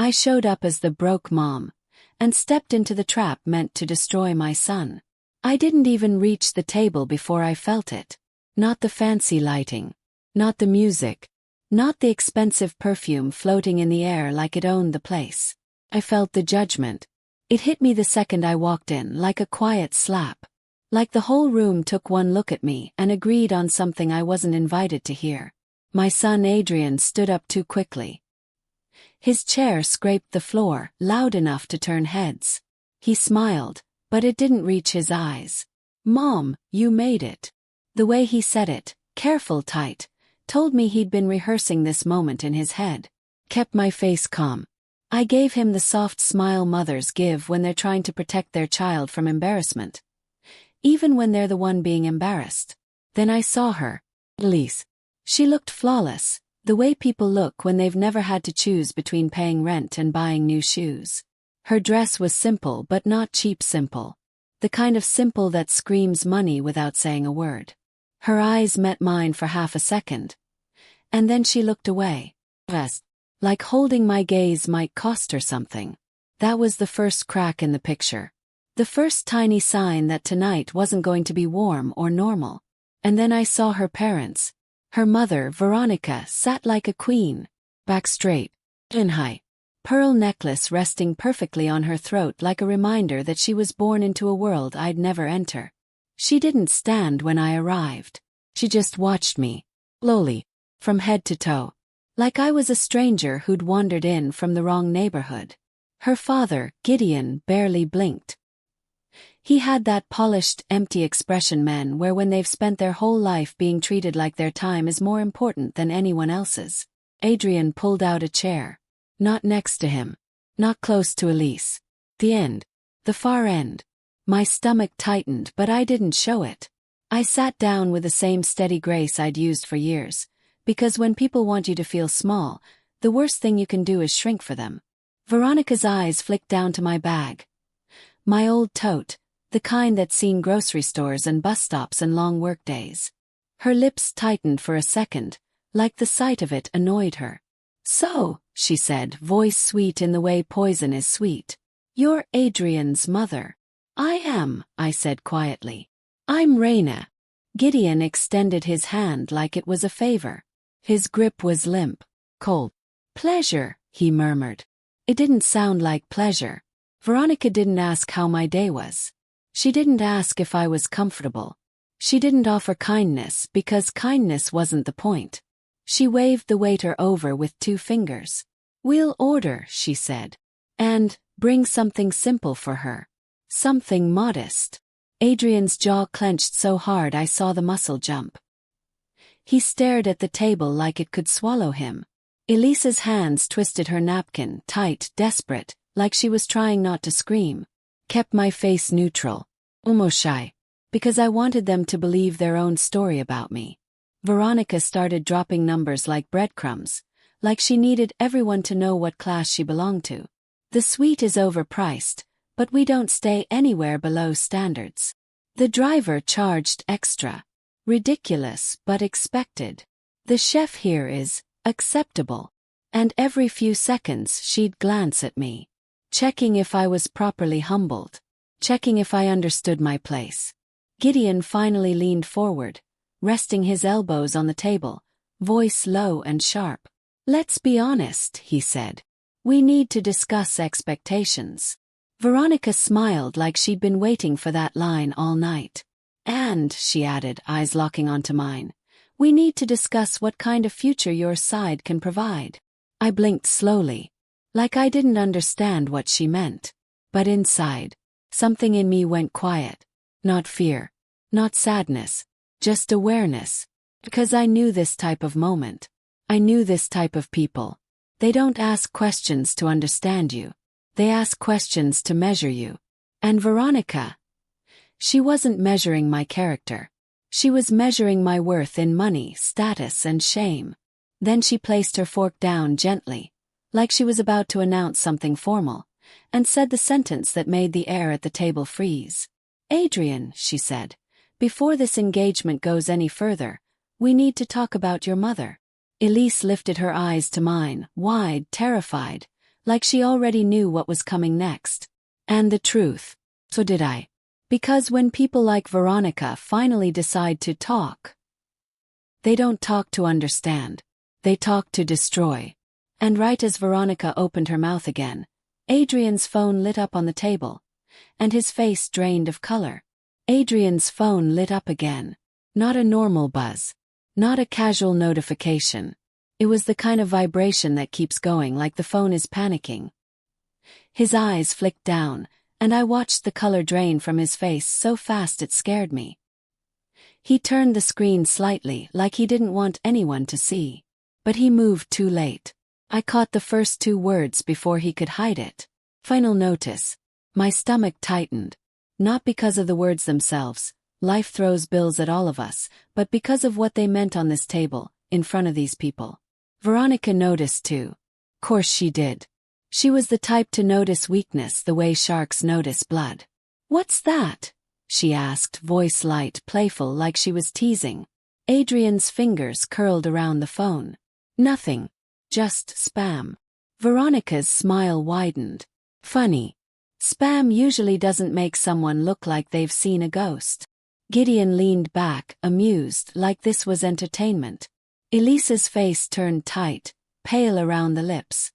I showed up as the broke mom, and stepped into the trap meant to destroy my son. I didn't even reach the table before I felt it. Not the fancy lighting. Not the music. Not the expensive perfume floating in the air like it owned the place. I felt the judgment. It hit me the second I walked in, like a quiet slap. Like the whole room took one look at me and agreed on something I wasn't invited to hear. My son Adrian stood up too quickly. His chair scraped the floor, loud enough to turn heads. He smiled, but it didn't reach his eyes. "Mom, you made it." The way he said it, careful, tight, told me he'd been rehearsing this moment in his head. Kept my face calm. I gave him the soft smile mothers give when they're trying to protect their child from embarrassment, even when they're the one being embarrassed. Then I saw her. Elise. She looked flawless, the way people look when they've never had to choose between paying rent and buying new shoes. Her dress was simple but not cheap simple. The kind of simple that screams money without saying a word. Her eyes met mine for half a second, and then she looked away. Like holding my gaze might cost her something. That was the first crack in the picture. The first tiny sign that tonight wasn't going to be warm or normal. And then I saw her parents. Her mother, Veronica, sat like a queen, back straight, chin high. Pearl necklace resting perfectly on her throat like a reminder that she was born into a world I'd never enter. She didn't stand when I arrived. She just watched me, slowly, from head to toe. Like I was a stranger who'd wandered in from the wrong neighborhood. Her father, Gideon, barely blinked. He had that polished, empty expression men wear when they've spent their whole life being treated like their time is more important than anyone else's. Adrian pulled out a chair. Not next to him. Not close to Elise. The end. The far end. My stomach tightened, but I didn't show it. I sat down with the same steady grace I'd used for years, because when people want you to feel small, the worst thing you can do is shrink for them. Veronica's eyes flicked down to my bag. My old tote, the kind that's seen grocery stores and bus stops and long workdays. Her lips tightened for a second, like the sight of it annoyed her. "So," she said, voice sweet in the way poison is sweet. "You're Adrian's mother." "I am," I said quietly. "I'm Raina." Gideon extended his hand like it was a favor. His grip was limp, cold. "Pleasure," he murmured. It didn't sound like pleasure. Veronica didn't ask how my day was. She didn't ask if I was comfortable. She didn't offer kindness because kindness wasn't the point. She waved the waiter over with 2 fingers. "We'll order," she said. "And bring something simple for her. Something modest." Adrian's jaw clenched so hard I saw the muscle jump. He stared at the table like it could swallow him. Elisa's hands twisted her napkin, tight, desperate, like she was trying not to scream. Kept my face neutral, almost shy, because I wanted them to believe their own story about me. Veronica started dropping numbers like breadcrumbs, like she needed everyone to know what class she belonged to. "The suite is overpriced, but we don't stay anywhere below standards. The driver charged extra. Ridiculous but expected. The chef here is acceptable." And every few seconds she'd glance at me, checking if I was properly humbled, checking if I understood my place. Gideon finally leaned forward, resting his elbows on the table, voice low and sharp. "Let's be honest," he said. "We need to discuss expectations." Veronica smiled like she'd been waiting for that line all night. "And," she added, eyes locking onto mine, "we need to discuss what kind of future your side can provide." I blinked slowly, like I didn't understand what she meant. But inside, something in me went quiet. Not fear, not sadness, just awareness. Because I knew this type of moment. I knew this type of people. They don't ask questions to understand you. They ask questions to measure you. And Veronica, she wasn't measuring my character. She was measuring my worth in money, status, and shame. Then she placed her fork down gently, like she was about to announce something formal, and said the sentence that made the air at the table freeze. "Adrian," she said, "before this engagement goes any further, we need to talk about your mother." Elise lifted her eyes to mine, wide, terrified, like she already knew what was coming next. And the truth. So did I. Because when people like Veronica finally decide to talk, they don't talk to understand. They talk to destroy. And right as Veronica opened her mouth again, Adrian's phone lit up on the table, and his face drained of color. Adrian's phone lit up again. Not a normal buzz. Not a casual notification. It was the kind of vibration that keeps going like the phone is panicking. His eyes flicked down, and I watched the color drain from his face so fast it scared me. He turned the screen slightly like he didn't want anyone to see. But he moved too late. I caught the first two words before he could hide it. Final notice. My stomach tightened. Not because of the words themselves, life throws bills at all of us, but because of what they meant on this table, in front of these people. Veronica noticed too. Course she did. She was the type to notice weakness the way sharks notice blood. "What's that?" she asked, voice light, playful like she was teasing. Adrian's fingers curled around the phone. "Nothing. Just spam." Veronica's smile widened. "Funny. Spam usually doesn't make someone look like they've seen a ghost." Gideon leaned back, amused, like this was entertainment. Elisa's face turned tight, pale around the lips.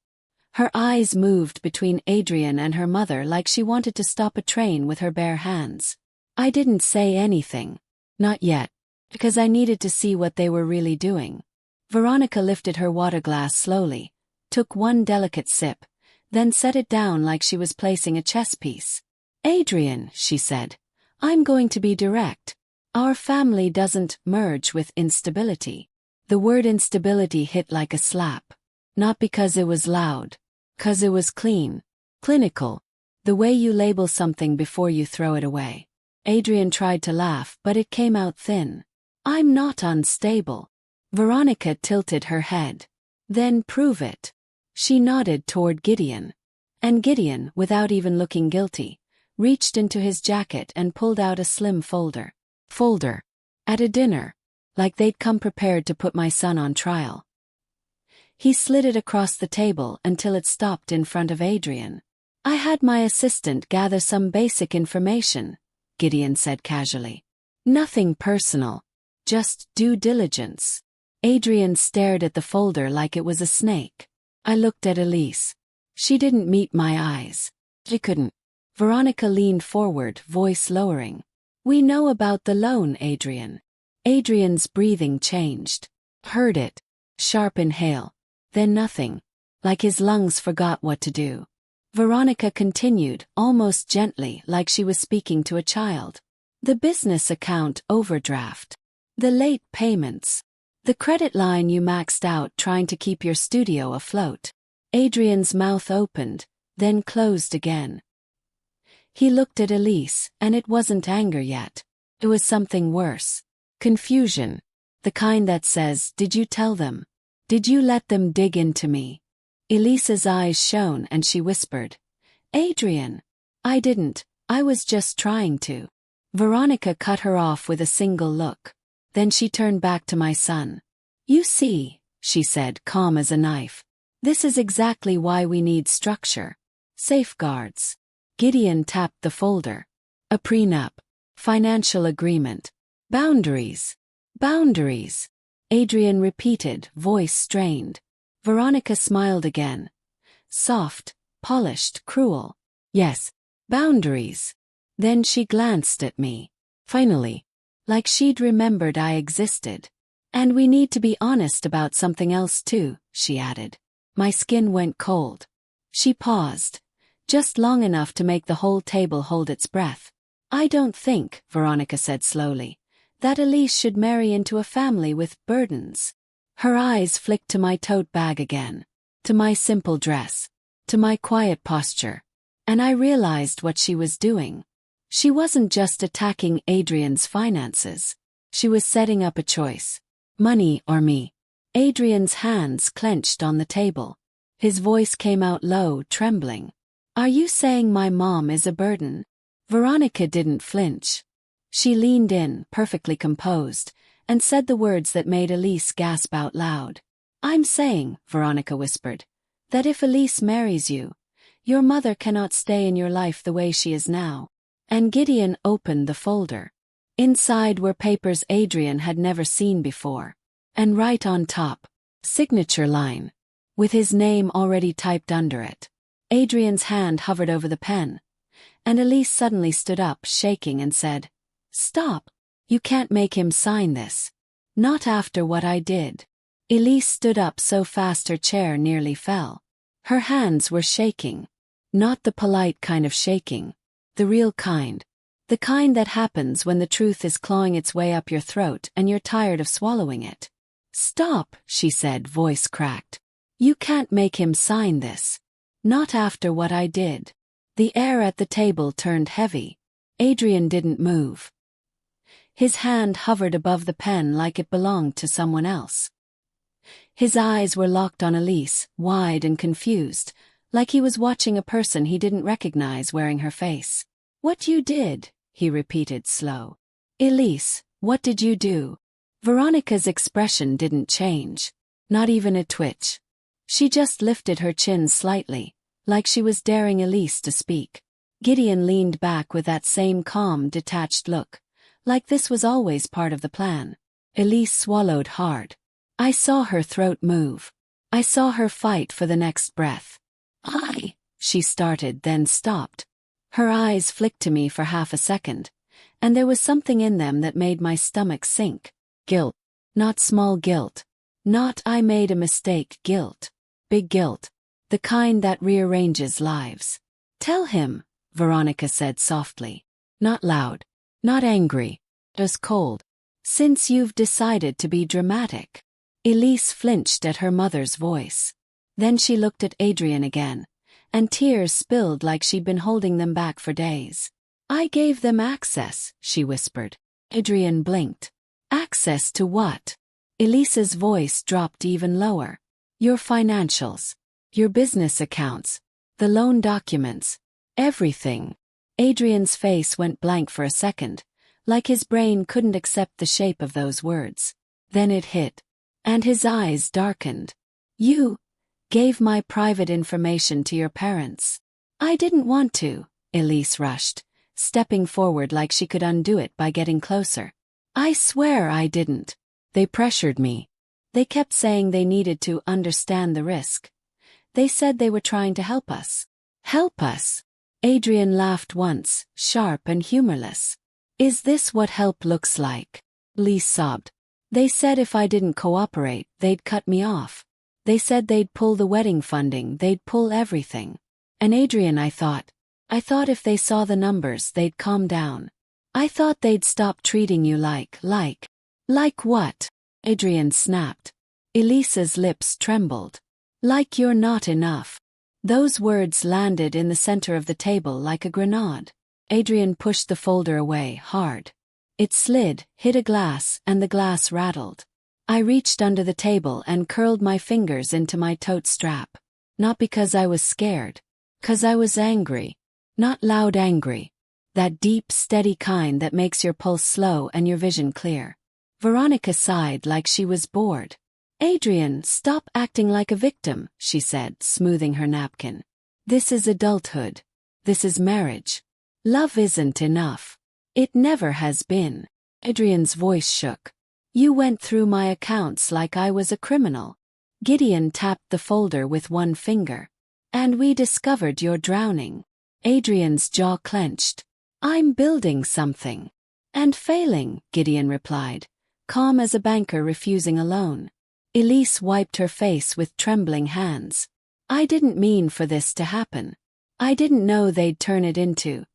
Her eyes moved between Adrian and her mother like she wanted to stop a train with her bare hands. I didn't say anything. Not yet. Because I needed to see what they were really doing. Veronica lifted her water glass slowly, took one delicate sip, then set it down like she was placing a chess piece. "Adrian," she said, "I'm going to be direct. Our family doesn't merge with instability." The word instability hit like a slap. Not because it was loud. 'Cause it was clean. Clinical. The way you label something before you throw it away. Adrian tried to laugh, but it came out thin. "I'm not unstable." Veronica tilted her head. "Then prove it." She nodded toward Gideon. And Gideon, without even looking guilty, reached into his jacket and pulled out a slim folder. At a dinner. Like they'd come prepared to put my son on trial. He slid it across the table until it stopped in front of Adrian. "I had my assistant gather some basic information," Gideon said casually. "Nothing personal. Just due diligence." Adrian stared at the folder like it was a snake. I looked at Elise. She didn't meet my eyes. She couldn't. Veronica leaned forward, voice lowering. "We know about the loan, Adrian." Adrian's breathing changed. Heard it. Sharp inhale. Then nothing. Like his lungs forgot what to do. Veronica continued, almost gently, like she was speaking to a child. "The business account overdraft. The late payments. The credit line you maxed out trying to keep your studio afloat." Adrian's mouth opened, then closed again. He looked at Elise, and it wasn't anger yet. It was something worse. Confusion. The kind that says, "Did you tell them? Did you let them dig into me?" Elisa's eyes shone and she whispered, "Adrian, I didn't, I was just trying to." Veronica cut her off with a single look. Then she turned back to my son. "You see," she said, calm as a knife. "This is exactly why we need structure. Safeguards." Gideon tapped the folder. "A prenup. Financial agreement. Boundaries. Boundaries." Adrian repeated, voice strained. Veronica smiled again. Soft, polished, cruel. "Yes, boundaries." Then she glanced at me. Finally. Like she'd remembered I existed. "And we need to be honest about something else too," she added. My skin went cold. She paused. Just long enough to make the whole table hold its breath. "I don't think," Veronica said slowly, "that Elise should marry into a family with burdens." Her eyes flicked to my tote bag again. To my simple dress. To my quiet posture. And I realized what she was doing. She wasn't just attacking Adrian's finances. She was setting up a choice. Money or me. Adrian's hands clenched on the table. His voice came out low, trembling. "Are you saying my mom is a burden?" Veronica didn't flinch. She leaned in, perfectly composed, and said the words that made Elise gasp out loud. "I'm saying," Veronica whispered, That if Elise marries you, your mother cannot stay in your life the way she is now. And Gideon opened the folder. Inside were papers Adrian had never seen before. And right on top, signature line, with his name already typed under it. Adrian's hand hovered over the pen, and Elise suddenly stood up shaking and said, "Stop! You can't make him sign this. Not after what I did." Elise stood up so fast her chair nearly fell. Her hands were shaking. Not the polite kind of shaking. The real kind. The kind that happens when the truth is clawing its way up your throat and you're tired of swallowing it. "Stop," she said, voice cracked. "You can't make him sign this. Not after what I did." The air at the table turned heavy. Adrian didn't move. His hand hovered above the pen like it belonged to someone else. His eyes were locked on Elise, wide and confused, like he was watching a person he didn't recognize wearing her face. "What you did," he repeated slow. "Elise, what did you do?" Veronica's expression didn't change. Not even a twitch. She just lifted her chin slightly, like she was daring Elise to speak. Gideon leaned back with that same calm, detached look, like this was always part of the plan. Elise swallowed hard. I saw her throat move. I saw her fight for the next breath. She started, then stopped. Her eyes flicked to me for half a second, and there was something in them that made my stomach sink. Guilt. Not small guilt. Not "I made a mistake" guilt. Big guilt. The kind that rearranges lives. "Tell him," Veronica said softly. Not loud. Not angry. Just cold. "Since you've decided to be dramatic." Elise flinched at her mother's voice. Then she looked at Adrian again, and tears spilled like she'd been holding them back for days. "I gave them access," she whispered. Adrian blinked. "Access to what?" Elise's voice dropped even lower. "Your financials. Your business accounts. The loan documents. Everything." Adrian's face went blank for a second, like his brain couldn't accept the shape of those words. Then it hit. And his eyes darkened. "You gave my private information to your parents." "I didn't want to," Elise rushed, stepping forward like she could undo it by getting closer. "I swear I didn't. They pressured me. They kept saying they needed to understand the risk. They said they were trying to help us." "Help us?" Adrian laughed once, sharp and humorless. "Is this what help looks like?" Elise sobbed. "They said if I didn't cooperate, they'd cut me off. They said they'd pull the wedding funding, they'd pull everything. And Adrian, I thought if they saw the numbers, they'd calm down. I thought they'd stop treating you like what?" Adrian snapped. Elise's lips trembled. "Like you're not enough." Those words landed in the center of the table like a grenade. Adrian pushed the folder away, hard. It slid, hit a glass, and the glass rattled. I reached under the table and curled my fingers into my tote strap. Not because I was scared. 'Cause I was angry. Not loud angry. That deep, steady kind that makes your pulse slow and your vision clear. Veronica sighed like she was bored. "Adrian, stop acting like a victim," she said, smoothing her napkin. "This is adulthood. This is marriage. Love isn't enough. It never has been." Adrian's voice shook. "You went through my accounts like I was a criminal." Gideon tapped the folder with one finger. "And we discovered you're drowning." Adrian's jaw clenched. "I'm building something." "And failing," Gideon replied, calm as a banker refusing a loan. Elise wiped her face with trembling hands. "I didn't mean for this to happen. I didn't know they'd turn it into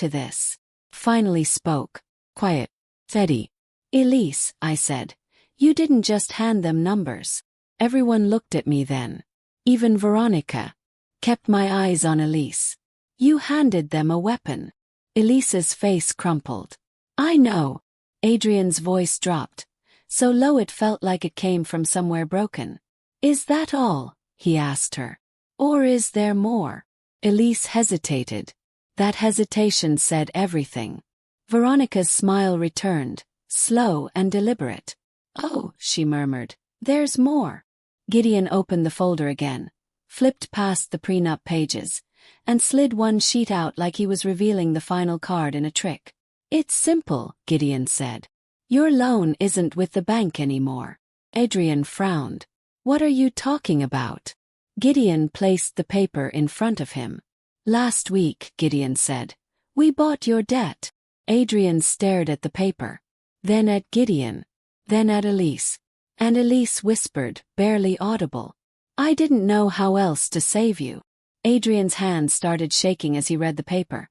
this." Finally spoke. "Quiet. Steady." "Elise," I said, "you didn't just hand them numbers." Everyone looked at me then. Even Veronica. Kept my eyes on Elise. "You handed them a weapon." Elise's face crumpled. "I know." Adrian's voice dropped, so low it felt like it came from somewhere broken. "Is that all?" he asked her. "Or is there more?" Elise hesitated. That hesitation said everything. Veronica's smile returned, slow and deliberate. "Oh," she murmured, "there's more." Gideon opened the folder again. flipped past the prenup pages, and slid one sheet out like he was revealing the final card in a trick. "It's simple," Gideon said. "Your loan isn't with the bank anymore." Adrian frowned. "What are you talking about?" Gideon placed the paper in front of him. "Last week," Gideon said, "we bought your debt." Adrian stared at the paper, then at Gideon, then at Elise. And Elise whispered, barely audible, "I didn't know how else to save you." Adrian's hand started shaking as he read the paper,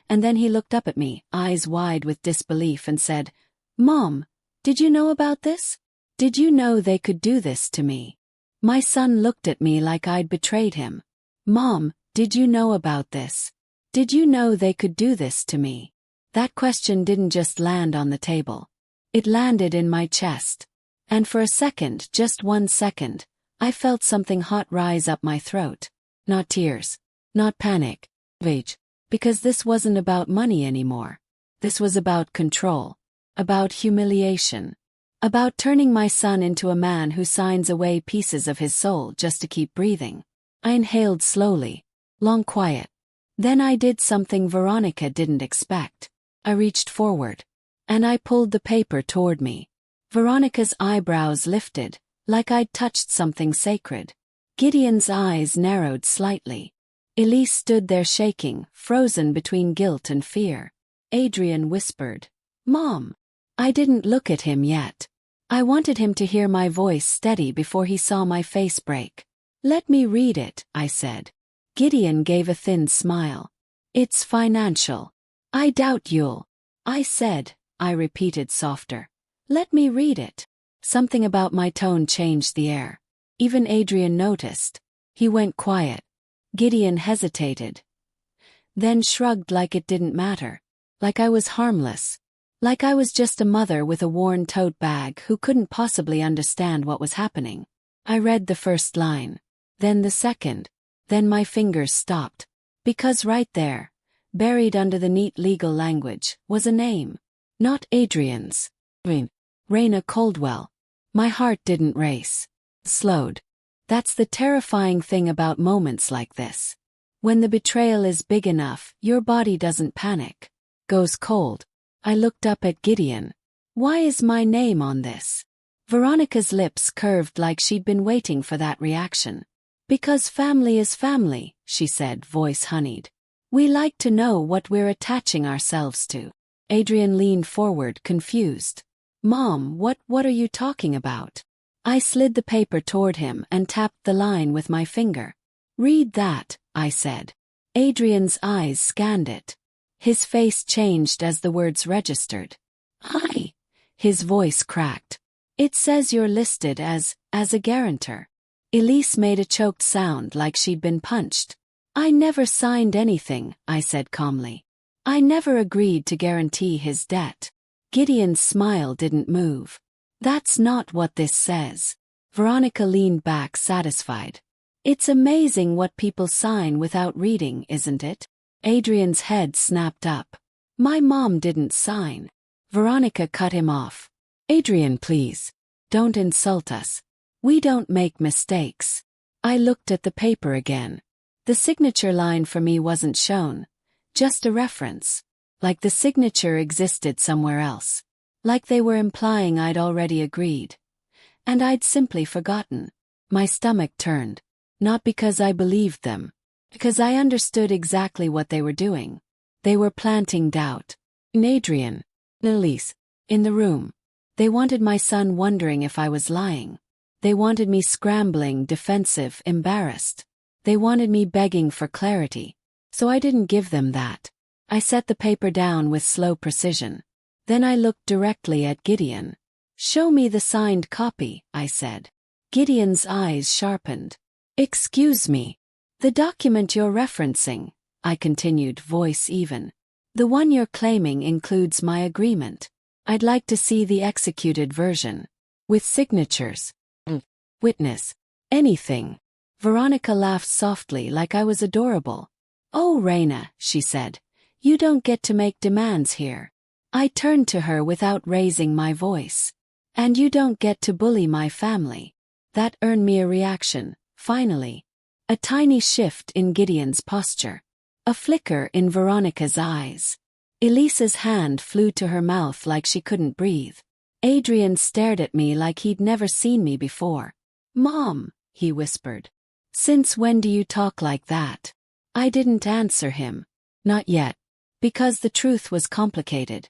and then he looked up at me, eyes wide with disbelief, and said, "Mom, did you know about this? Did you know they could do this to me?" My son looked at me like I'd betrayed him. "Mom, did you know about this? Did you know they could do this to me?" That question didn't just land on the table. It landed in my chest. And for a second, just 1 second, I felt something hot rise up my throat. Not tears. Not panic. Rage. Because this wasn't about money anymore. This was about control. About humiliation. About turning my son into a man who signs away pieces of his soul just to keep breathing. I inhaled slowly. Long quiet. Then I did something Veronica didn't expect. I reached forward. And I pulled the paper toward me. Veronica's eyebrows lifted, like I'd touched something sacred. Gideon's eyes narrowed slightly. Elise stood there shaking, frozen between guilt and fear. Adrian whispered, "Mom." I didn't look at him yet. I wanted him to hear my voice steady before he saw my face break. "Let me read it," I said. Gideon gave a thin smile. "It's financial. I doubt you'll." "I said," I repeated softer. "Let me read it." Something about my tone changed the air. Even Adrian noticed. He went quiet. Gideon hesitated. Then shrugged like it didn't matter. Like I was harmless. Like I was just a mother with a worn tote bag who couldn't possibly understand what was happening. I read the first line. Then the second. Then my fingers stopped. Because right there, buried under the neat legal language, was a name. Not Adrian's. Raina Coldwell. My heart didn't race. Slowed. That's the terrifying thing about moments like this. When the betrayal is big enough, your body doesn't panic. Goes cold. I looked up at Gideon. "Why is my name on this?" Veronica's lips curved like she'd been waiting for that reaction. "Because family is family," she said, voice honeyed. "We like to know what we're attaching ourselves to." Adrian leaned forward, confused. "Mom, what are you talking about?" I slid the paper toward him and tapped the line with my finger. "Read that," I said. Adrian's eyes scanned it. His face changed as the words registered. "Hi." His voice cracked. "It says you're listed as a guarantor." Elise made a choked sound like she'd been punched. "I never signed anything," I said calmly. "I never agreed to guarantee his debt." Gideon's smile didn't move. "That's not what this says." Veronica leaned back, satisfied. "It's amazing what people sign without reading, isn't it?" Adrian's head snapped up. "My mom didn't sign." Veronica cut him off. "Adrian, please. Don't insult us. We don't make mistakes." I looked at the paper again. The signature line for me wasn't shown. Just a reference. Like the signature existed somewhere else. Like they were implying I'd already agreed. And I'd simply forgotten. My stomach turned. Not because I believed them. Because I understood exactly what they were doing. They were planting doubt. In Adrian. Elise. In the room. They wanted my son wondering if I was lying. They wanted me scrambling, defensive, embarrassed. They wanted me begging for clarity. So I didn't give them that. I set the paper down with slow precision. Then I looked directly at Gideon. "Show me the signed copy," I said. Gideon's eyes sharpened. "Excuse me. The document you're referencing," I continued, voice even. "The one you're claiming includes my agreement. I'd like to see the executed version. With signatures. Witness. Anything." Veronica laughed softly like I was adorable. "Oh, Raina," she said. "You don't get to make demands here." I turned to her without raising my voice. "And you don't get to bully my family." That earned me a reaction, finally. A tiny shift in Gideon's posture. A flicker in Veronica's eyes. Elise's hand flew to her mouth like she couldn't breathe. Adrian stared at me like he'd never seen me before. "Mom," he whispered. "Since when do you talk like that?" I didn't answer him. Not yet. Because the truth was complicated.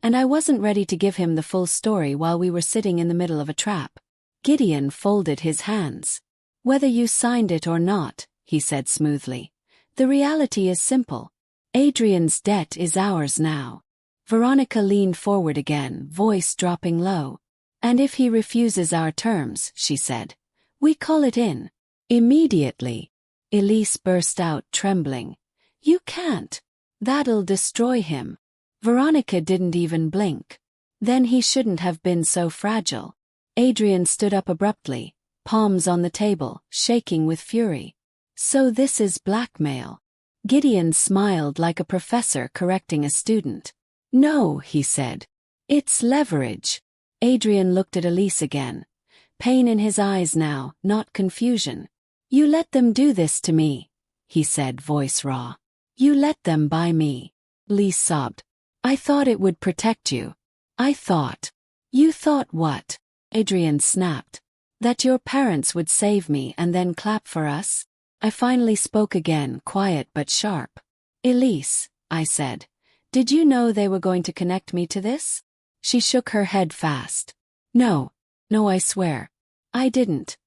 And I wasn't ready to give him the full story while we were sitting in the middle of a trap. Gideon folded his hands. "Whether you signed it or not," he said smoothly, "the reality is simple. Adrian's debt is ours now." Veronica leaned forward again, voice dropping low. "And if he refuses our terms," she said, "we call it in." Immediately, Elise burst out, trembling. "You can't. That'll destroy him." Veronica didn't even blink. Then he shouldn't have been so fragile. Adrian stood up abruptly, palms on the table, shaking with fury. "So this is blackmail." Gideon smiled like a professor correcting a student. "No," he said. "It's leverage." Adrian looked at Elise again. Pain in his eyes now, not confusion. "You let them do this to me," he said, voice raw. "You let them buy me." Elise sobbed. "I thought it would protect you. I thought." "You thought what?" Adrian snapped. "That your parents would save me and then clap for us?" I finally spoke again, quiet but sharp. "Elise," I said, "did you know they were going to connect me to this?" She shook her head fast. No, I swear. I didn't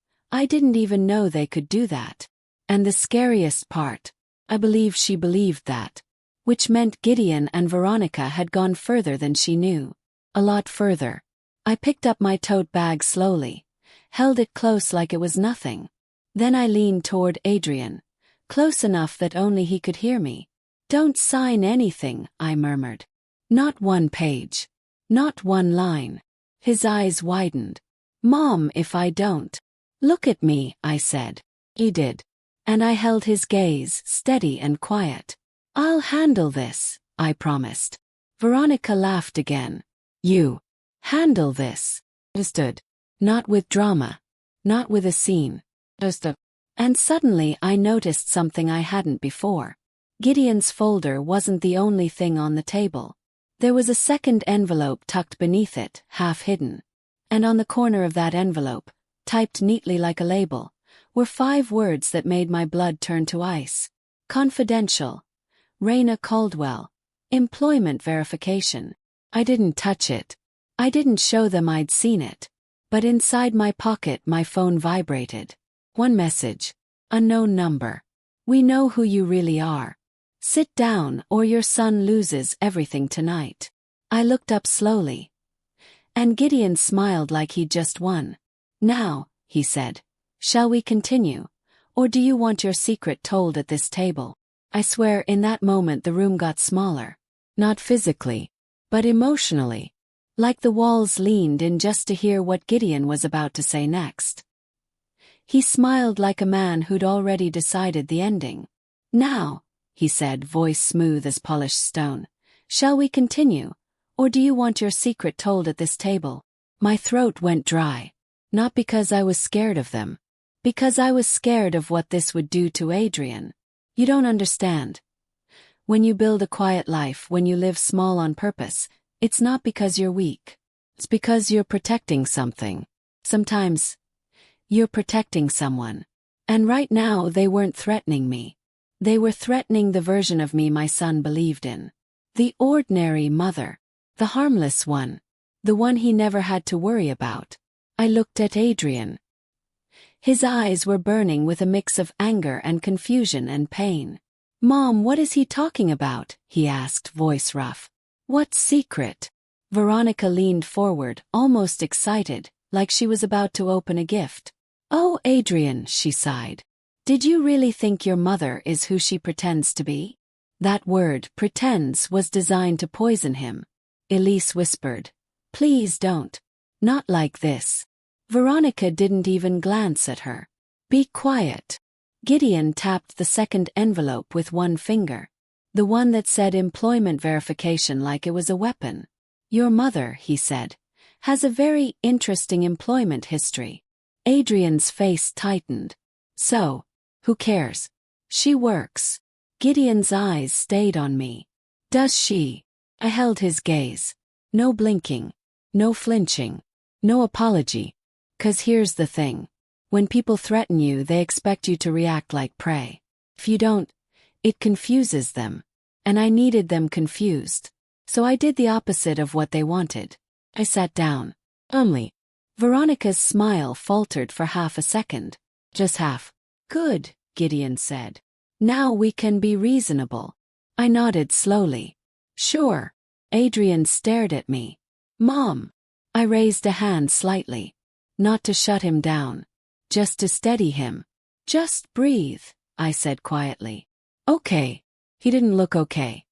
even know they could do that." And the scariest part, I believe she believed that. Which meant Gideon and Veronica had gone further than she knew. A lot further. I picked up my tote bag slowly, held it close like it was nothing. Then I leaned toward Adrian, close enough that only he could hear me. "Don't sign anything," I murmured. "Not one page. Not one line." His eyes widened. "Mom, if I don't." "Look at me," I said. He did. And I held his gaze, steady and quiet. "I'll handle this," I promised. Veronica laughed again. "You handle this." Understood. Not with drama. Not with a scene. Just a. And suddenly I noticed something I hadn't before. Gideon's folder wasn't the only thing on the table. There was a second envelope tucked beneath it, half hidden. And on the corner of that envelope, typed neatly like a label, were 5 words that made my blood turn to ice. Confidential. Raina Caldwell. Employment verification. I didn't touch it. I didn't show them I'd seen it. But inside my pocket my phone vibrated. One message. Unknown number. "We know who you really are. Sit down or your son loses everything tonight." I looked up slowly. And Gideon smiled like he'd just won. "Now," he said, "shall we continue? Or do you want your secret told at this table?" I swear in that moment the room got smaller. Not physically, but emotionally. Like the walls leaned in just to hear what Gideon was about to say next. He smiled like a man who'd already decided the ending. "Now," he said, voice smooth as polished stone, "shall we continue? Or do you want your secret told at this table?" My throat went dry. Not because I was scared of them. Because I was scared of what this would do to Adrian. You don't understand. When you build a quiet life, when you live small on purpose, it's not because you're weak. It's because you're protecting something. Sometimes, you're protecting someone. And right now they weren't threatening me. They were threatening the version of me my son believed in. The ordinary mother. The harmless one. The one he never had to worry about. I looked at Adrian. His eyes were burning with a mix of anger and confusion and pain. "Mom, what is he talking about?" he asked, voice rough. "What secret?" Veronica leaned forward, almost excited, like she was about to open a gift. "Oh, Adrian," she sighed. "Did you really think your mother is who she pretends to be?" That word, pretends, was designed to poison him. Elise whispered, "Please don't. Not like this." Veronica didn't even glance at her. "Be quiet." Gideon tapped the second envelope with one finger. The one that said employment verification like it was a weapon. "Your mother," he said, "has a very interesting employment history." Adrian's face tightened. "So, Who cares? She works. Gideon's eyes stayed on me. Does she? I held his gaze. No blinking. No flinching. No apology. 'Cause here's the thing. When people threaten you, they expect you to react like prey. If you don't, it confuses them. And I needed them confused. So I did the opposite of what they wanted. I sat down. Only. Veronica's smile faltered for half a second. Just half. Good, Gideon said. Now we can be reasonable. I nodded slowly. Sure. Adrian stared at me. Mom. I raised a hand slightly. Not to shut him down. Just to steady him. Just breathe, I said quietly. Okay. He didn't look okay.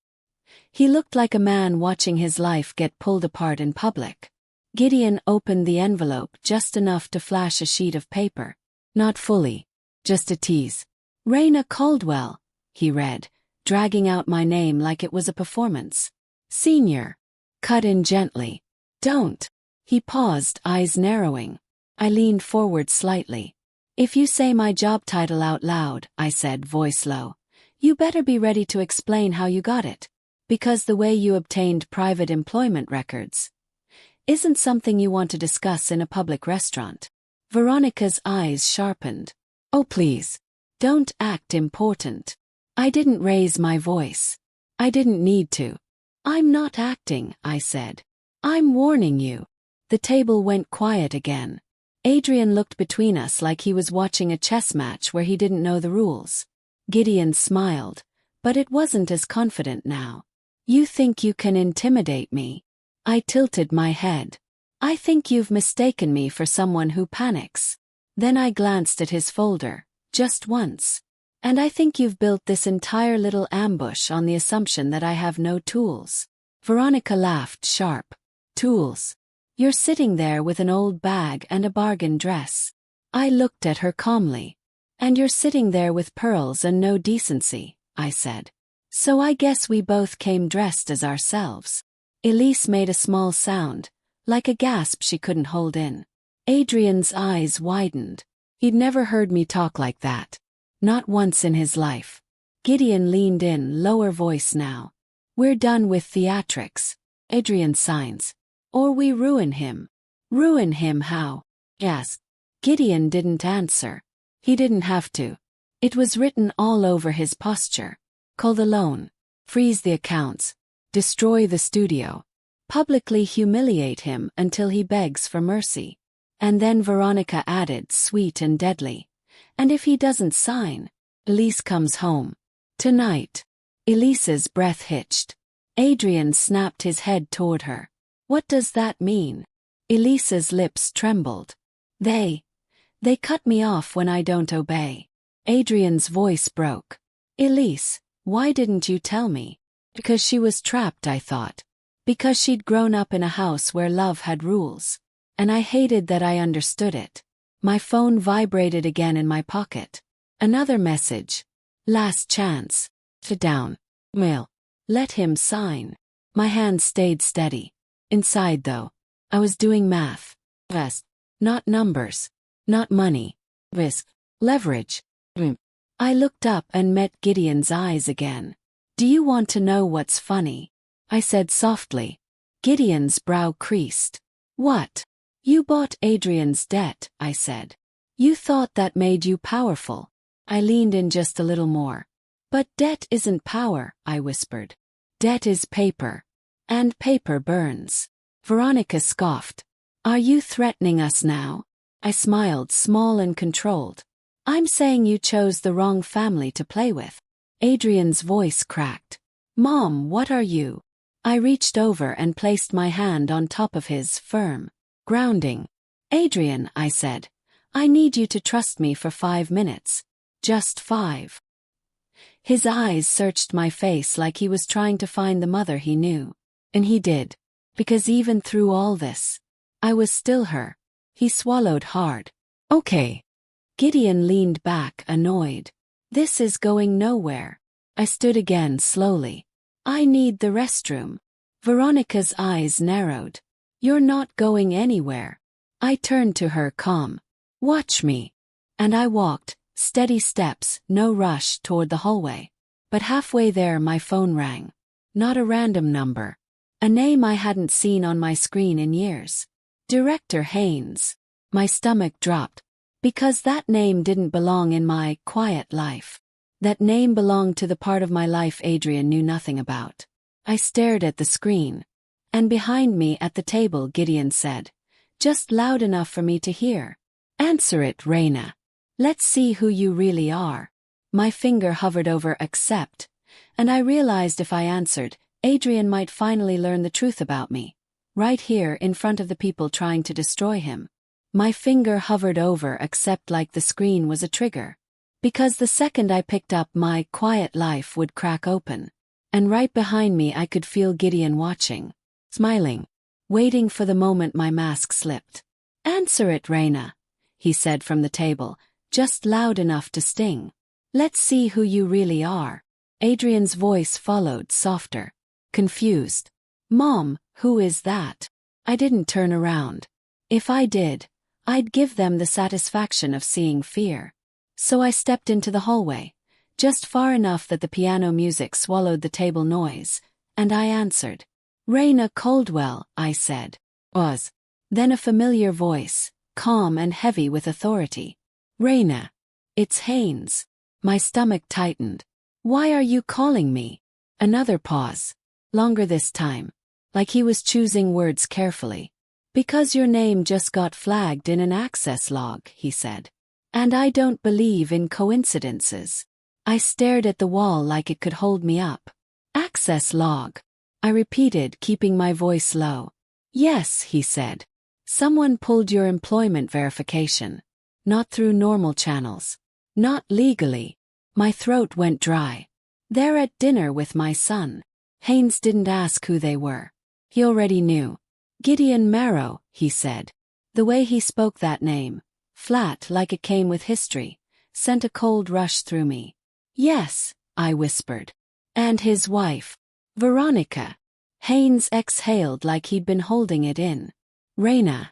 He looked like a man watching his life get pulled apart in public. Gideon opened the envelope just enough to flash a sheet of paper. Not fully. Just a tease. Raina Caldwell, he read, dragging out my name like it was a performance. Senior. Cut in gently. Don't. He paused, eyes narrowing. I leaned forward slightly. If you say my job title out loud, I said, voice low, you better be ready to explain how you got it. Because the way you obtained private employment records isn't something you want to discuss in a public restaurant. Veronica's eyes sharpened. Oh please. Don't act important. I didn't raise my voice. I didn't need to. I'm not acting, I said. I'm warning you. The table went quiet again. Adrian looked between us like he was watching a chess match where he didn't know the rules. Gideon smiled, but it wasn't as confident now. You think you can intimidate me? I tilted my head. I think you've mistaken me for someone who panics. Then I glanced at his folder, just once. And I think you've built this entire little ambush on the assumption that I have no tools. Veronica laughed sharp. Tools? You're sitting there with an old bag and a bargain dress. I looked at her calmly. And you're sitting there with pearls and no decency, I said. So I guess we both came dressed as ourselves. Elise made a small sound, like a gasp she couldn't hold in. Adrian's eyes widened. He'd never heard me talk like that. Not once in his life. Gideon leaned in, lower voice now. We're done with theatrics. Adrian signs. Or we ruin him. Ruin him how? Yes. Gideon didn't answer. He didn't have to. It was written all over his posture. Call the loan. Freeze the accounts. Destroy the studio. Publicly humiliate him until he begs for mercy. And then Veronica added, sweet and deadly. And if he doesn't sign, Elise comes home. Tonight. Elise's breath hitched. Adrian snapped his head toward her. What does that mean? Elise's lips trembled. They cut me off when I don't obey. Adrian's voice broke. Elise, why didn't you tell me? Because she was trapped, I thought. Because she'd grown up in a house where love had rules. And I hated that I understood it. My phone vibrated again in my pocket. Another message. Last chance. Sit down. Mail. Let him sign. My hand stayed steady. Inside though, I was doing math. Yes. Not numbers. Not money. Risk. Leverage. I looked up and met Gideon's eyes again. Do you want to know what's funny? I said softly. Gideon's brow creased. What? You bought Adrian's debt, I said. You thought that made you powerful. I leaned in just a little more. But debt isn't power, I whispered. Debt is paper. And paper burns. Veronica scoffed. Are you threatening us now? I smiled, small and controlled. I'm saying you chose the wrong family to play with. Adrian's voice cracked. Mom, what are you? I reached over and placed my hand on top of his, firm. Grounding. Adrian, I said. I need you to trust me for 5 minutes. Just 5. His eyes searched my face like he was trying to find the mother he knew. And he did. Because even through all this, I was still her. He swallowed hard. Okay. Gideon leaned back, annoyed. This is going nowhere. I stood again slowly. I need the restroom. Veronica's eyes narrowed. You're not going anywhere. I turned to her, calm. Watch me. And I walked, Steady steps, no rush toward the hallway. But halfway there my phone rang. Not a random number. A name I hadn't seen on my screen in years. Director Haynes. My stomach dropped. Because that name didn't belong in my quiet life. That name belonged to the part of my life Adrian knew nothing about. I stared at the screen. And behind me at the table Gideon said, just loud enough for me to hear. Answer it, Raina. Let's see who you really are. My finger hovered over accept, and I realized if I answered, Adrian might finally learn the truth about me. Right here in front of the people trying to destroy him. My finger hovered over accept like the screen was a trigger. Because the second I picked up my quiet life would crack open. And right behind me I could feel Gideon watching. Smiling. Waiting for the moment my mask slipped. Answer it, Raina, he said from the table, just loud enough to sting. Let's see who you really are. Adrian's voice followed, softer. Confused. Mom, who is that? I didn't turn around. If I did, I'd give them the satisfaction of seeing fear. So I stepped into the hallway, just far enough that the piano music swallowed the table noise, and I answered. Raina Caldwell, I said. Was. Then a familiar voice, calm and heavy with authority. Raina. It's Haynes. My stomach tightened. Why are you calling me? Another pause. Longer this time. Like he was choosing words carefully. Because your name just got flagged in an access log, he said. And I don't believe in coincidences. I stared at the wall like it could hold me up. Access log. I repeated, keeping my voice low. Yes, he said. Someone pulled your employment verification. Not through normal channels. Not legally. My throat went dry. They're at dinner with my son. Haynes didn't ask who they were. He already knew. Gideon Marrow, he said. The way he spoke that name, flat like it came with history, sent a cold rush through me. Yes, I whispered. And his wife. Veronica. Haynes exhaled like he'd been holding it in. Raina.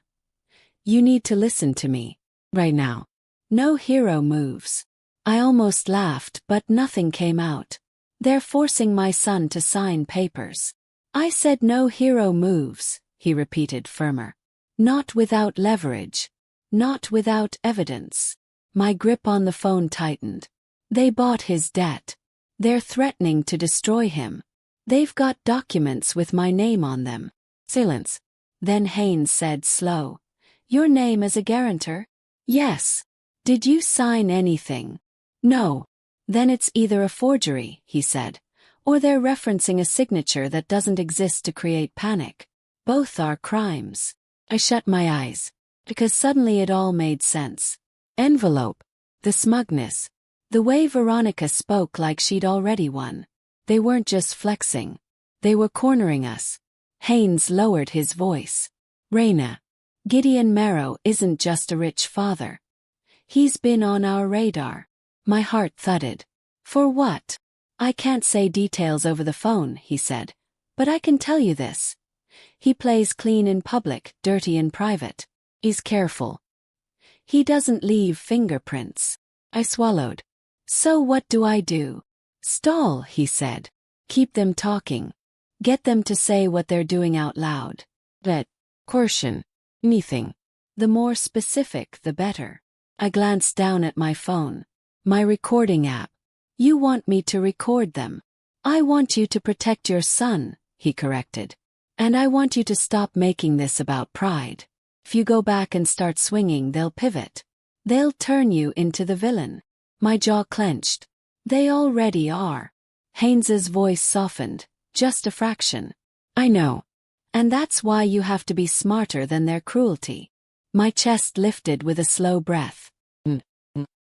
You need to listen to me. Right now. No hero moves. I almost laughed, but nothing came out. They're forcing my son to sign papers. I said no hero moves, he repeated firmer. Not without leverage. Not without evidence. My grip on the phone tightened. They bought his debt. They're threatening to destroy him. They've got documents with my name on them. Silence. Then Haynes said slow. Your name as a guarantor? Yes. Did you sign anything? No. Then it's either a forgery, he said, or they're referencing a signature that doesn't exist to create panic. Both are crimes. I shut my eyes, because suddenly it all made sense. Envelope. The smugness. The way Veronica spoke like she'd already won. They weren't just flexing. They were cornering us. Haynes lowered his voice. Raina. Gideon Marrow isn't just a rich father. He's been on our radar. My heart thudded. For what? I can't say details over the phone, he said. But I can tell you this. He plays clean in public, dirty in private. He's careful. He doesn't leave fingerprints. I swallowed. So what do I do? Stall, he said. Keep them talking. Get them to say what they're doing out loud. But, coercion. Anything. The more specific, the better. I glanced down at my phone. My recording app. You want me to record them. I want you to protect your son, he corrected. And I want you to stop making this about pride. If you go back and start swinging, they'll pivot. They'll turn you into the villain. My jaw clenched. They already are. Haynes's voice softened, just a fraction. I know. And that's why you have to be smarter than their cruelty. My chest lifted with a slow breath.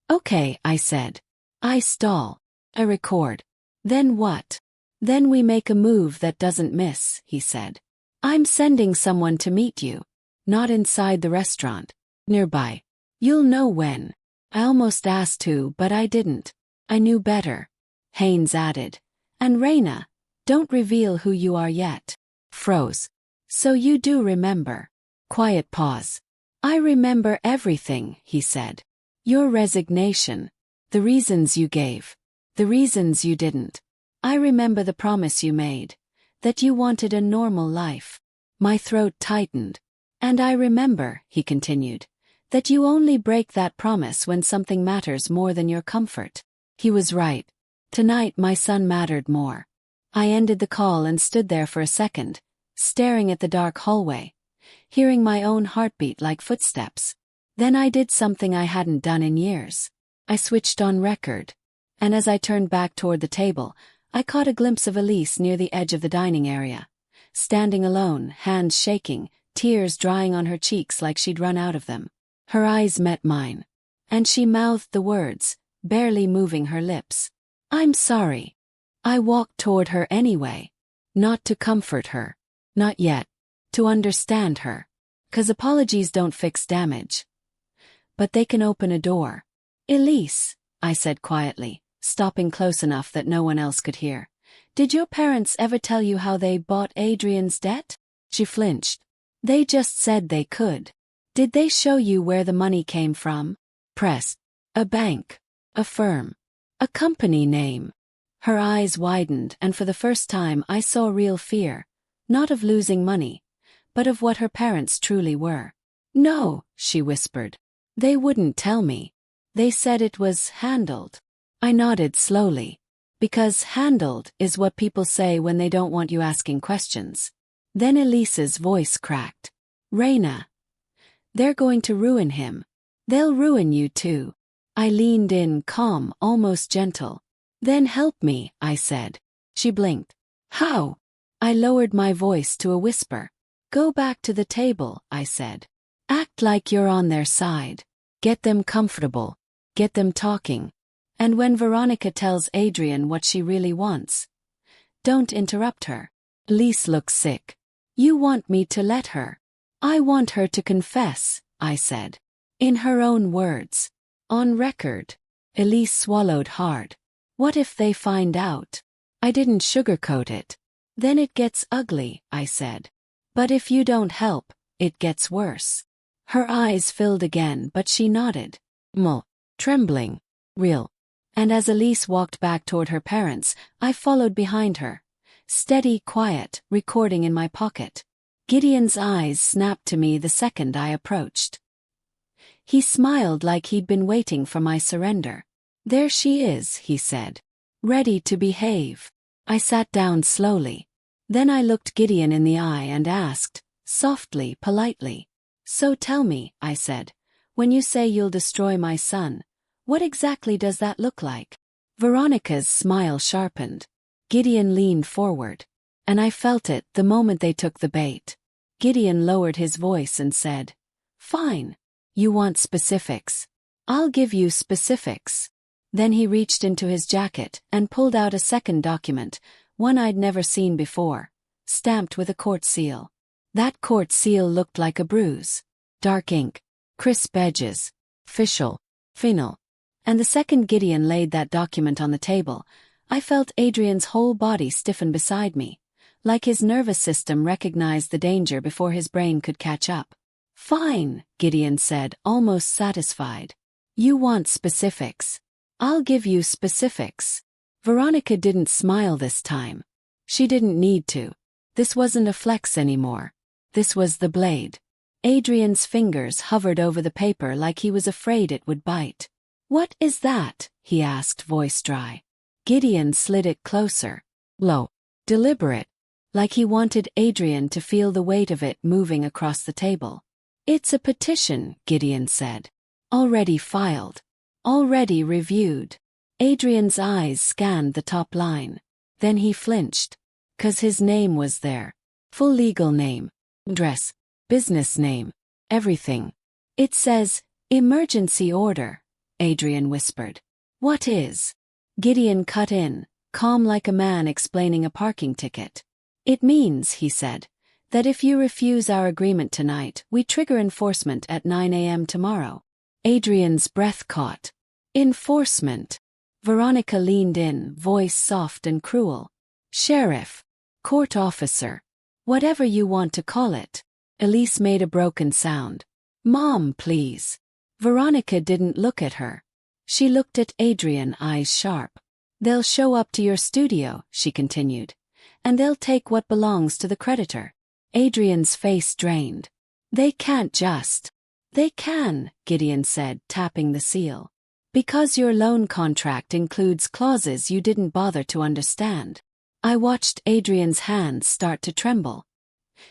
Okay, I said. I stall. I record. Then what? Then we make a move that doesn't miss, he said. I'm sending someone to meet you. Not inside the restaurant. Nearby. You'll know when. I almost asked who, but I didn't. I knew better. Haynes added. And Raina, don't reveal who you are yet. Froze. So you do remember. Quiet pause. I remember everything, he said. Your resignation. The reasons you gave. The reasons you didn't. I remember the promise you made. That you wanted a normal life. My throat tightened. And I remember, he continued, that you only break that promise when something matters more than your comfort. He was right. Tonight my son mattered more. I ended the call and stood there for a second, staring at the dark hallway, hearing my own heartbeat like footsteps. Then I did something I hadn't done in years. I switched on record. And as I turned back toward the table, I caught a glimpse of Elise near the edge of the dining area, standing alone, hands shaking, tears drying on her cheeks like she'd run out of them. Her eyes met mine. And she mouthed the words, barely moving her lips. I'm sorry. I walked toward her anyway. Not to comfort her. Not yet. To understand her. 'Cause apologies don't fix damage. But they can open a door. Elise, I said quietly, stopping close enough that no one else could hear. Did your parents ever tell you how they bought Adrian's debt? She flinched. They just said they could. Did they show you where the money came from? Press. A bank. A firm. A company name. Her eyes widened, and for the first time I saw real fear, not of losing money, but of what her parents truly were. No, she whispered. They wouldn't tell me. They said it was handled. I nodded slowly. Because handled is what people say when they don't want you asking questions. Then Elise's voice cracked. Reina. They're going to ruin him. They'll ruin you too. I leaned in, calm, almost gentle. Then help me, I said. She blinked. How? I lowered my voice to a whisper. Go back to the table, I said. Act like you're on their side. Get them comfortable. Get them talking. And when Veronica tells Adrian what she really wants, don't interrupt her. Elise looks sick. You want me to let her? I want her to confess, I said. In her own words. On record. Elise swallowed hard. What if they find out? I didn't sugarcoat it. Then it gets ugly, I said. But if you don't help, it gets worse. Her eyes filled again, but she nodded. Trembling. Real. And as Elise walked back toward her parents, I followed behind her. Steady, quiet, recording in my pocket. Gideon's eyes snapped to me the second I approached. He smiled like he'd been waiting for my surrender. There she is, he said. Ready to behave. I sat down slowly. Then I looked Gideon in the eye and asked, softly, politely. So tell me, I said, when you say you'll destroy my son, what exactly does that look like? Veronica's smile sharpened. Gideon leaned forward. And I felt it the moment they took the bait. Gideon lowered his voice and said, Fine. You want specifics. I'll give you specifics. Then he reached into his jacket and pulled out a second document, one I'd never seen before, stamped with a court seal. That court seal looked like a bruise. Dark ink. Crisp edges. Official. Final. And the second Gideon laid that document on the table, I felt Adrian's whole body stiffen beside me, like his nervous system recognized the danger before his brain could catch up. Fine, Gideon said, almost satisfied. You want specifics. I'll give you specifics. Veronica didn't smile this time. She didn't need to. This wasn't a flex anymore. This was the blade. Adrian's fingers hovered over the paper like he was afraid it would bite. What is that? He asked, voice dry. Gideon slid it closer. Low. Deliberate. Like he wanted Adrian to feel the weight of it moving across the table. It's a petition, Gideon said. Already filed. Already reviewed. Adrian's eyes scanned the top line. Then he flinched. 'Cause his name was there. Full legal name. Address. Business name. Everything. It says, emergency order, Adrian whispered. What is? Gideon cut in, calm like a man explaining a parking ticket. It means, he said, that if you refuse our agreement tonight, we trigger enforcement at 9 a.m. tomorrow. Adrian's breath caught. Enforcement. Veronica leaned in, voice soft and cruel. Sheriff. Court officer. Whatever you want to call it. Elise made a broken sound. Mom, please. Veronica didn't look at her. She looked at Adrian, eyes sharp. They'll show up to your studio, she continued, and they'll take what belongs to the creditor. Adrian's face drained. They can't just. They can, Gideon said, tapping the seal. Because your loan contract includes clauses you didn't bother to understand. I watched Adrian's hands start to tremble.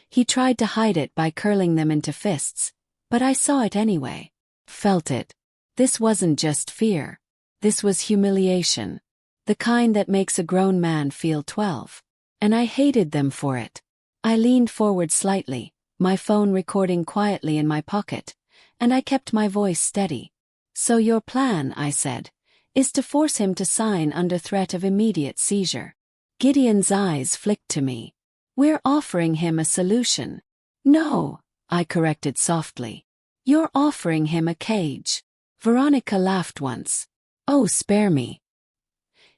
He tried to hide it by curling them into fists, but I saw it anyway. Felt it. This wasn't just fear. This was humiliation. The kind that makes a grown man feel 12. And I hated them for it. I leaned forward slightly, my phone recording quietly in my pocket, and I kept my voice steady. So your plan, I said, is to force him to sign under threat of immediate seizure. Gideon's eyes flicked to me. We're offering him a solution. No, I corrected softly. You're offering him a cage. Veronica laughed once. Oh, spare me.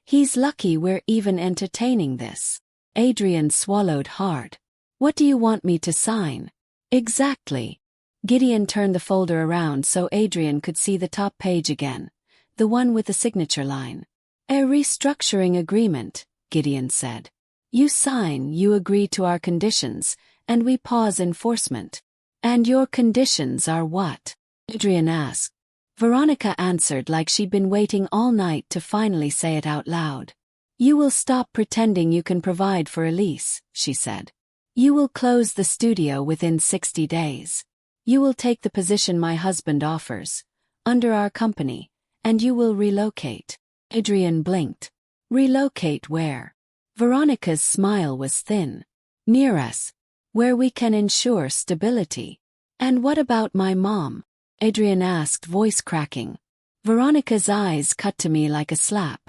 He's lucky we're even entertaining this. Adrian swallowed hard. What do you want me to sign? Exactly. Gideon turned the folder around so Adrian could see the top page again, the one with the signature line. A restructuring agreement, Gideon said. You sign, you agree to our conditions, and we pause enforcement. And your conditions are what? Adrian asked. Veronica answered like she'd been waiting all night to finally say it out loud. You will stop pretending you can provide for Elise, she said. You will close the studio within 60 days. You will take the position my husband offers, under our company, and you will relocate. Adrian blinked. Relocate where? Veronica's smile was thin. Near us. Where we can ensure stability. And what about my mom? Adrian asked, voice cracking. Veronica's eyes cut to me like a slap.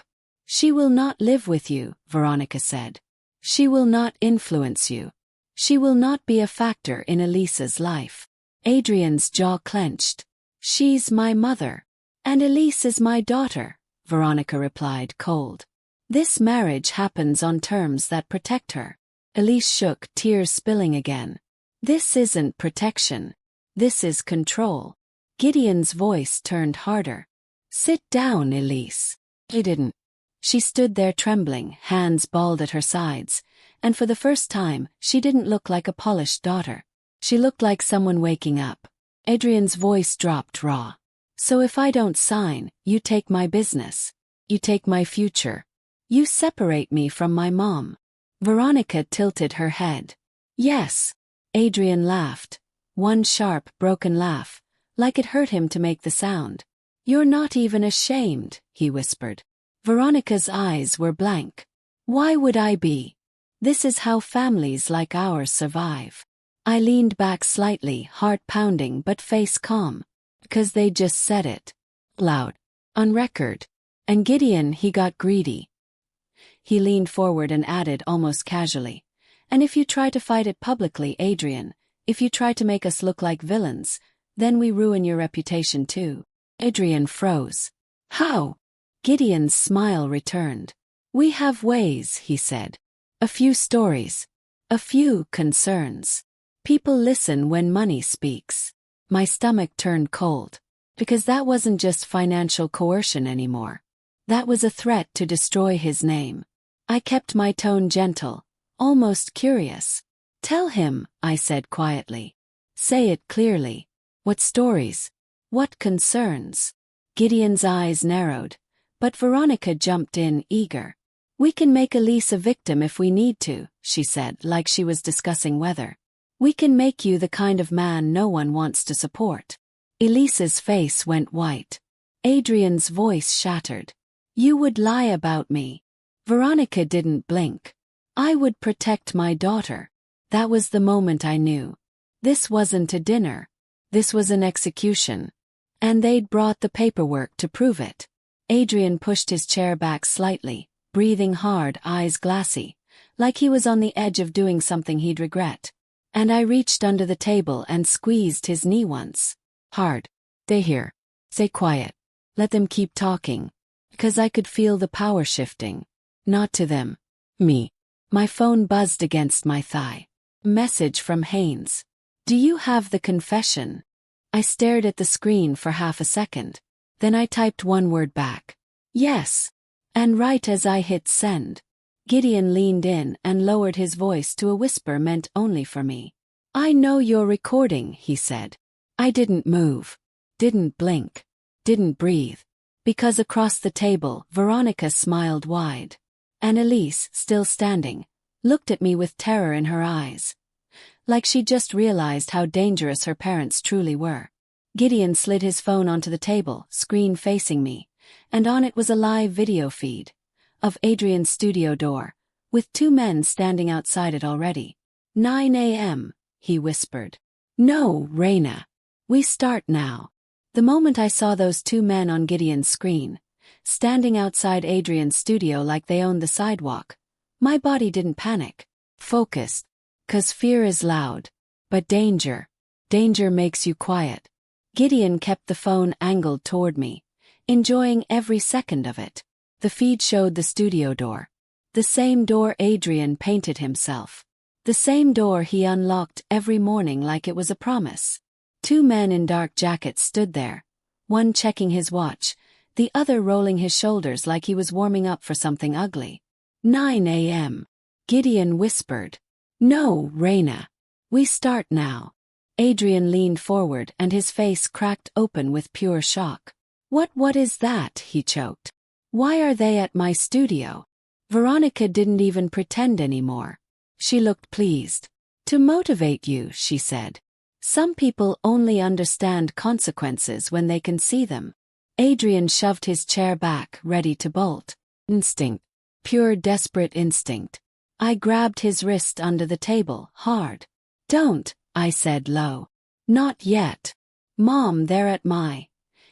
She will not live with you, Veronica said. She will not influence you. She will not be a factor in Elisa's life. Adrian's jaw clenched. She's my mother. And Elise is my daughter, Veronica replied, cold. This marriage happens on terms that protect her. Elise shook, tears spilling again. This isn't protection. This is control. Gideon's voice turned harder. Sit down, Elise. He didn't. She stood there trembling, hands balled at her sides, and for the first time, she didn't look like a polished daughter. She looked like someone waking up. Adrian's voice dropped raw. So if I don't sign, you take my business. You take my future. You separate me from my mom. Veronica tilted her head. Yes. Adrian laughed. One sharp, broken laugh, like it hurt him to make the sound. You're not even ashamed, he whispered. Veronica's eyes were blank. Why would I be? This is how families like ours survive. I leaned back slightly, heart pounding but face calm. Because they just said it. Loud. On record. And Gideon, he got greedy. He leaned forward and added almost casually. And if you try to fight it publicly, Adrian, if you try to make us look like villains, then we ruin your reputation too. Adrian froze. How? Gideon's smile returned. We have ways, he said. A few stories. A few concerns. People listen when money speaks. My stomach turned cold. Because that wasn't just financial coercion anymore. That was a threat to destroy his name. I kept my tone gentle, almost curious. Tell him, I said quietly. Say it clearly. What stories? What concerns? Gideon's eyes narrowed, but Veronica jumped in, eager. We can make Elise a victim if we need to, she said, like she was discussing weather. We can make you the kind of man no one wants to support. Elise's face went white. Adrian's voice shattered. You would lie about me. Veronica didn't blink. I would protect my daughter. That was the moment I knew. This wasn't a dinner. This was an execution. And they'd brought the paperwork to prove it. Adrian pushed his chair back slightly, breathing hard, eyes glassy, like he was on the edge of doing something he'd regret. And I reached under the table and squeezed his knee once. Hard. Stay here. Stay quiet. Let them keep talking. Because I could feel the power shifting. Not to them. Me. My phone buzzed against my thigh. Message from Haynes. Do you have the confession? I stared at the screen for half a second. Then I typed one word back. Yes. And right as I hit send, Gideon leaned in and lowered his voice to a whisper meant only for me. I know you're recording, he said. I didn't move. Didn't blink. Didn't breathe. Because across the table, Veronica smiled wide. And Elise, still standing, looked at me with terror in her eyes. Like she'd just realized how dangerous her parents truly were. Gideon slid his phone onto the table, screen facing me, and on it was a live video feed of Adrian's studio door, with 2 men standing outside it already. 9 a.m., he whispered. No, Raina. We start now. The moment I saw those 2 men on Gideon's screen, standing outside Adrian's studio like they owned the sidewalk, my body didn't panic. Focused. 'Cause fear is loud. But danger makes you quiet. Gideon kept the phone angled toward me, enjoying every second of it. The feed showed the studio door. The same door Adrian painted himself. The same door he unlocked every morning like it was a promise. 2 men in dark jackets stood there, one checking his watch, the other rolling his shoulders like he was warming up for something ugly. 9 a.m. Gideon whispered. No, Raina. We start now. Adrian leaned forward and his face cracked open with pure shock. What is that? He choked. Why are they at my studio? Veronica didn't even pretend anymore. She looked pleased. To motivate you, she said. Some people only understand consequences when they can see them. Adrian shoved his chair back, ready to bolt. Instinct. Pure desperate instinct. I grabbed his wrist under the table, hard. Don't, I said low. Not yet. Mom, they're at my.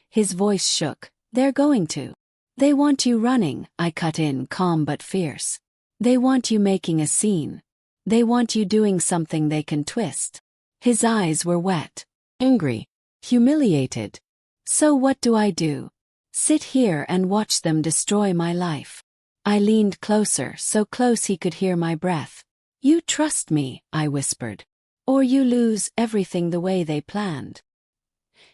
His voice shook. They're going to. They want you running, I cut in, calm but fierce. They want you making a scene. They want you doing something they can twist. His eyes were wet. Angry. Humiliated. So what do I do? Sit here and watch them destroy my life. I leaned closer, so close he could hear my breath. You trust me, I whispered. Or you lose everything the way they planned.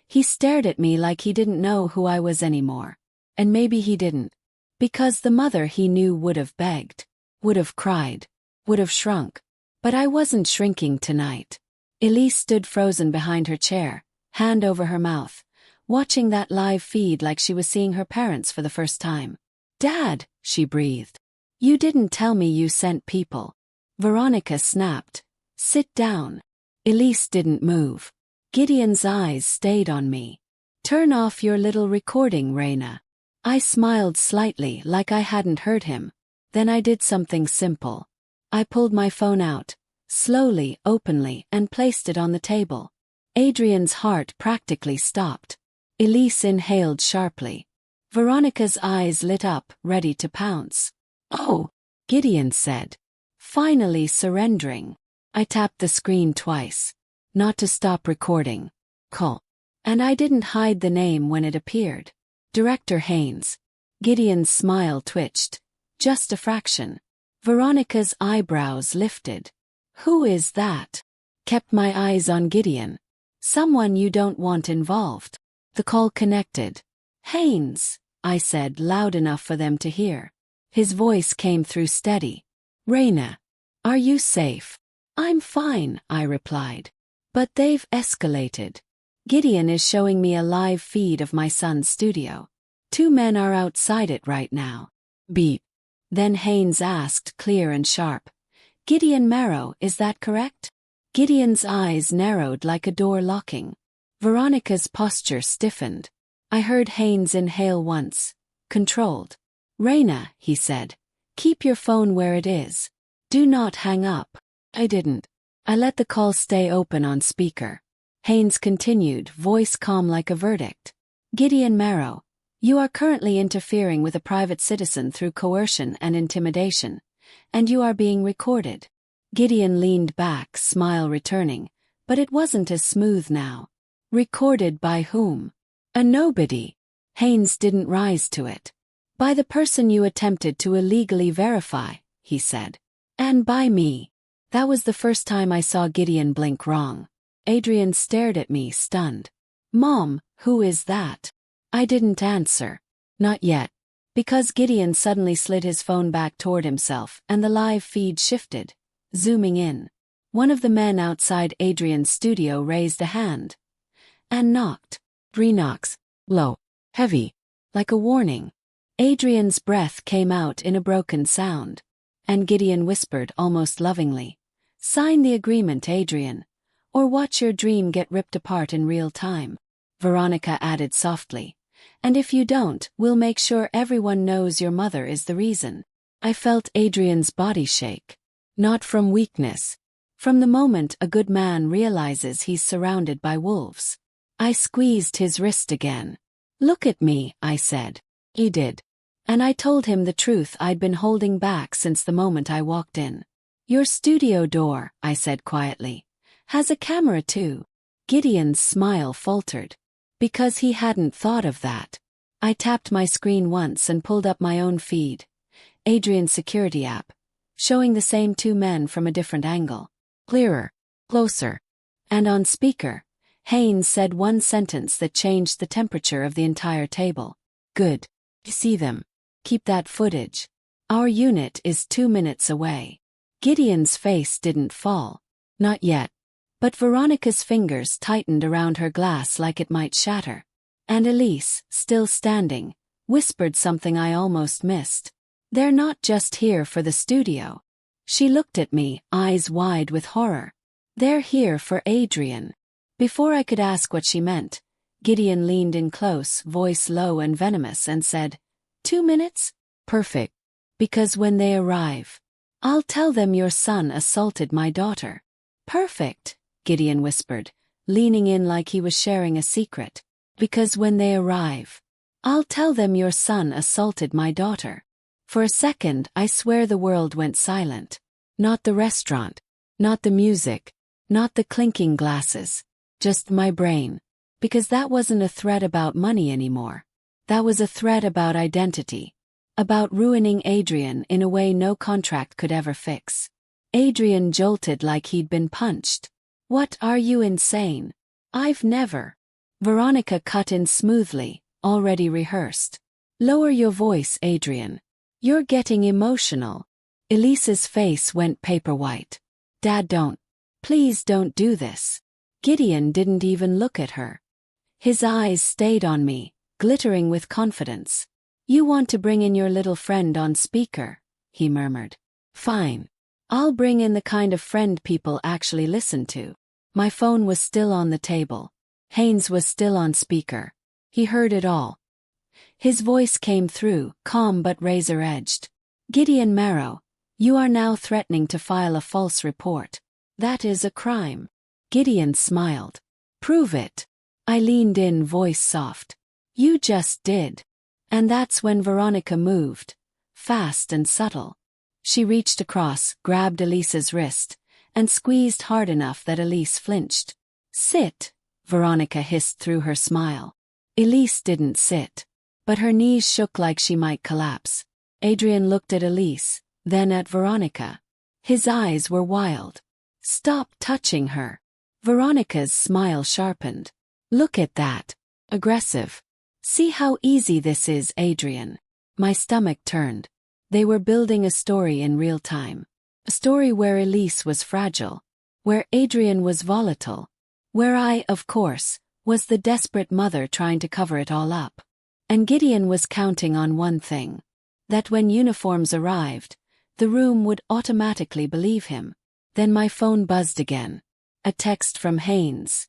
He stared at me like he didn't know who I was anymore. And maybe he didn't. Because the mother he knew would have begged, would have cried, would have shrunk. But I wasn't shrinking tonight. Elise stood frozen behind her chair, hand over her mouth, watching that live feed like she was seeing her parents for the first time. Dad, she breathed. You didn't tell me you sent people. Veronica snapped. Sit down. Elise didn't move. Gideon's eyes stayed on me. Turn off your little recording, Raina. I smiled slightly like I hadn't heard him. Then I did something simple. I pulled my phone out, slowly, openly, and placed it on the table. Adrian's heart practically stopped. Elise inhaled sharply. Veronica's eyes lit up, ready to pounce. Oh, Gideon said. Finally surrendering. I tapped the screen twice. Not to stop recording. Call. And I didn't hide the name when it appeared. Director Haynes. Gideon's smile twitched. Just a fraction. Veronica's eyebrows lifted. Who is that? Kept my eyes on Gideon. Someone you don't want involved. The call connected. Haynes, I said loud enough for them to hear. His voice came through steady. Raina. Are you safe? I'm fine, I replied. But they've escalated. Gideon is showing me a live feed of my son's studio. 2 men are outside it right now. Beep. Then Haynes asked, clear and sharp. Gideon Marrow, is that correct? Gideon's eyes narrowed like a door locking. Veronica's posture stiffened. I heard Haynes inhale once. Controlled. Raina, he said. Keep your phone where it is. Do not hang up. I didn't. I let the call stay open on speaker. Haynes continued, voice calm like a verdict. Gideon Marrow, you are currently interfering with a private citizen through coercion and intimidation, and you are being recorded. Gideon leaned back, smile returning, but it wasn't as smooth now. Recorded by whom? A nobody. Haynes didn't rise to it. By the person you attempted to illegally verify, he said. And by me. That was the first time I saw Gideon blink wrong. Adrian stared at me, stunned. Mom, who is that? I didn't answer. Not yet. Because Gideon suddenly slid his phone back toward himself and the live feed shifted, zooming in. One of the men outside Adrian's studio raised a hand and knocked. 3 knocks. Low. Heavy. Like a warning. Adrian's breath came out in a broken sound. And Gideon whispered almost lovingly, "Sign the agreement, Adrian, or watch your dream get ripped apart in real time." Veronica added softly, "And if you don't, we'll make sure everyone knows your mother is the reason." I felt Adrian's body shake. Not from weakness. From the moment a good man realizes he's surrounded by wolves. I squeezed his wrist again. "Look at me," I said. He did. And I told him the truth I'd been holding back since the moment I walked in. "Your studio door," I said quietly, "has a camera too." Gideon's smile faltered. Because he hadn't thought of that. I tapped my screen once and pulled up my own feed. Adrian's security app. Showing the same 2 men from a different angle. Clearer. Closer. And on speaker, Haynes said one sentence that changed the temperature of the entire table. "Good. See them. Keep that footage. Our unit is 2 minutes away." Gideon's face didn't fall. Not yet. But Veronica's fingers tightened around her glass like it might shatter. And Elise, still standing, whispered something I almost missed. "They're not just here for the studio." She looked at me, eyes wide with horror. "They're here for Adrian." Before I could ask what she meant, Gideon leaned in close, voice low and venomous, and said, 2 minutes? Perfect. Because when they arrive, I'll tell them your son assaulted my daughter. Perfect, Gideon whispered, leaning in like he was sharing a secret. Because when they arrive, I'll tell them your son assaulted my daughter. For a second, I swear the world went silent. Not the restaurant, not the music, not the clinking glasses, just my brain. Because that wasn't a threat about money anymore. That was a threat about identity. About ruining Adrian in a way no contract could ever fix. Adrian jolted like he'd been punched. What, are you insane? I've never. Veronica cut in smoothly, already rehearsed. Lower your voice, Adrian. You're getting emotional. Elise's face went paper white. Dad, don't. Please don't do this. Gideon didn't even look at her. His eyes stayed on me, glittering with confidence. You want to bring in your little friend on speaker, he murmured. Fine. I'll bring in the kind of friend people actually listen to. My phone was still on the table. Haynes was still on speaker. He heard it all. His voice came through, calm but razor-edged. Gideon Marrow, you are now threatening to file a false report. That is a crime. Gideon smiled. Prove it. I leaned in, voice soft. You just did. And that's when Veronica moved. Fast and subtle. She reached across, grabbed Elise's wrist, and squeezed hard enough that Elise flinched. Sit, Veronica hissed through her smile. Elise didn't sit. But her knees shook like she might collapse. Adrian looked at Elise, then at Veronica. His eyes were wild. Stop touching her. Veronica's smile sharpened. Look at that. Aggressive. See how easy this is, Adrian. My stomach turned. They were building a story in real time. A story where Elise was fragile. Where Adrian was volatile. Where I, of course, was the desperate mother trying to cover it all up. And Gideon was counting on one thing. That when uniforms arrived, the room would automatically believe him. Then my phone buzzed again. A text from Haynes.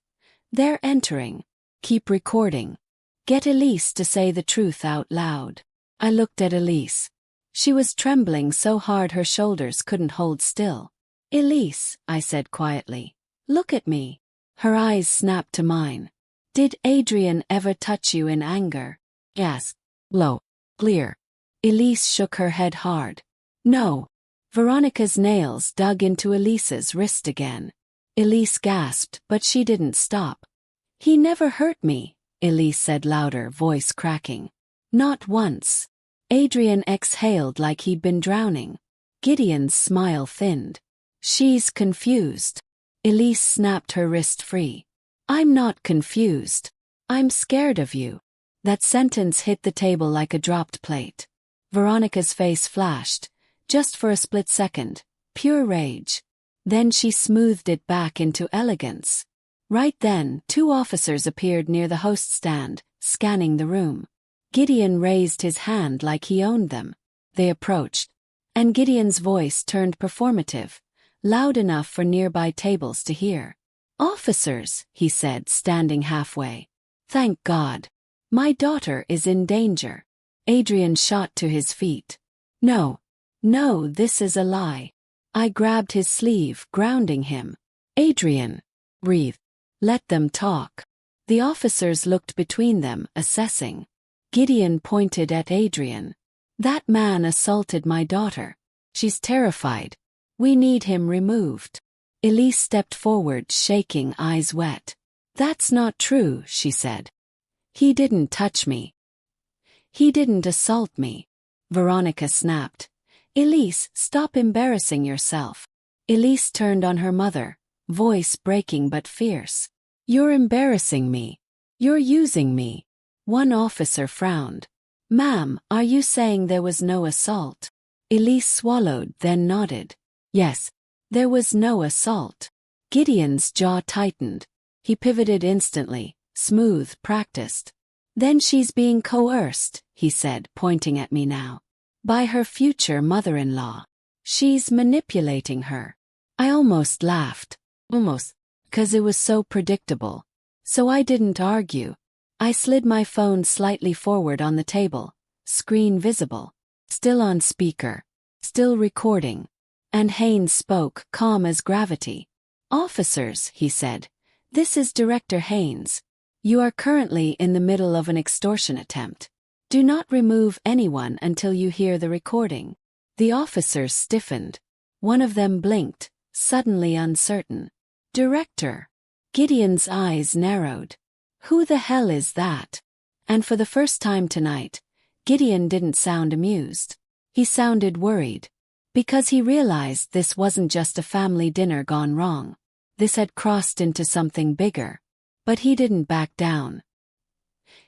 They're entering. Keep recording. Get Elise to say the truth out loud. I looked at Elise. She was trembling so hard her shoulders couldn't hold still. Elise, I said quietly. Look at me. Her eyes snapped to mine. Did Adrian ever touch you in anger? Yes. Low. Clear. Elise shook her head hard. No. Veronica's nails dug into Elise's wrist again. Elise gasped, but she didn't stop. He never hurt me, Elise said louder, voice cracking. Not once. Adrian exhaled like he'd been drowning. Gideon's smile thinned. She's confused. Elise snapped her wrist free. I'm not confused. I'm scared of you. That sentence hit the table like a dropped plate. Veronica's face flashed, just for a split second, pure rage. Then she smoothed it back into elegance. Right then, two officers appeared near the host stand, scanning the room. Gideon raised his hand like he owned them. They approached, and Gideon's voice turned performative, loud enough for nearby tables to hear. "Officers," he said, standing halfway. "Thank God. My daughter is in danger." Adrian shot to his feet. No, this is a lie." I grabbed his sleeve, grounding him. "Adrian, breathe. Let them talk." The officers looked between them, assessing. Gideon pointed at Adrian. "That man assaulted my daughter. She's terrified. We need him removed." Elise stepped forward, shaking, eyes wet. "That's not true," she said. "He didn't touch me. He didn't assault me." Veronica snapped. "Elise, stop embarrassing yourself." Elise turned on her mother, voice breaking but fierce. "You're embarrassing me. You're using me." One officer frowned. "Ma'am, are you saying there was no assault?" Elise swallowed, then nodded. "Yes, there was no assault." Gideon's jaw tightened. He pivoted instantly, smooth, practiced. "Then she's being coerced," he said, pointing at me now. "By her future mother-in-law. She's manipulating her." I almost laughed. Almost. 'Cause it was so predictable. So I didn't argue. I slid my phone slightly forward on the table, screen visible. Still on speaker. Still recording. And Haynes spoke, calm as gravity. "Officers," he said. "This is Director Haynes. You are currently in the middle of an extortion attempt. Do not remove anyone until you hear the recording." The officers stiffened. One of them blinked, suddenly uncertain. "Director." Gideon's eyes narrowed. "Who the hell is that?" And for the first time tonight, Gideon didn't sound amused. He sounded worried. Because he realized this wasn't just a family dinner gone wrong. This had crossed into something bigger. But he didn't back down.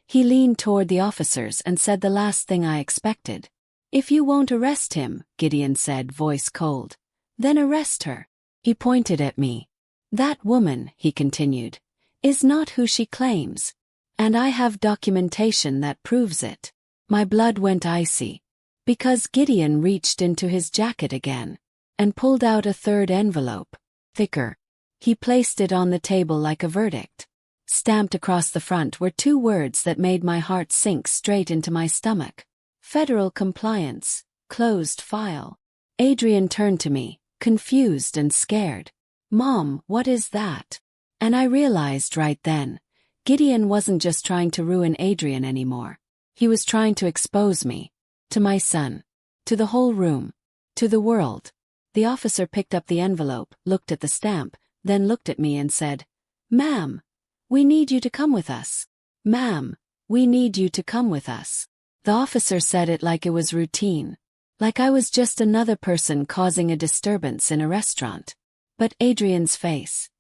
He leaned toward the officers and said the last thing I expected. "If you won't arrest him," Gideon said, voice cold, "then arrest her." He pointed at me. "That woman," he continued, "is not who she claims. And I have documentation that proves it." My blood went icy. Because Gideon reached into his jacket again and pulled out a third envelope, thicker. He placed it on the table like a verdict. Stamped across the front were two words that made my heart sink straight into my stomach. Federal compliance, closed file. Adrian turned to me, confused and scared. "Mom, what is that?" And I realized right then, Gideon wasn't just trying to ruin Adrian anymore. He was trying to expose me. To my son. To the whole room. To the world. The officer picked up the envelope, looked at the stamp, then looked at me and said, "Ma'am, we need you to come with us. Ma'am, we need you to come with us." The officer said it like it was routine. Like I was just another person causing a disturbance in a restaurant. But Adrian's face.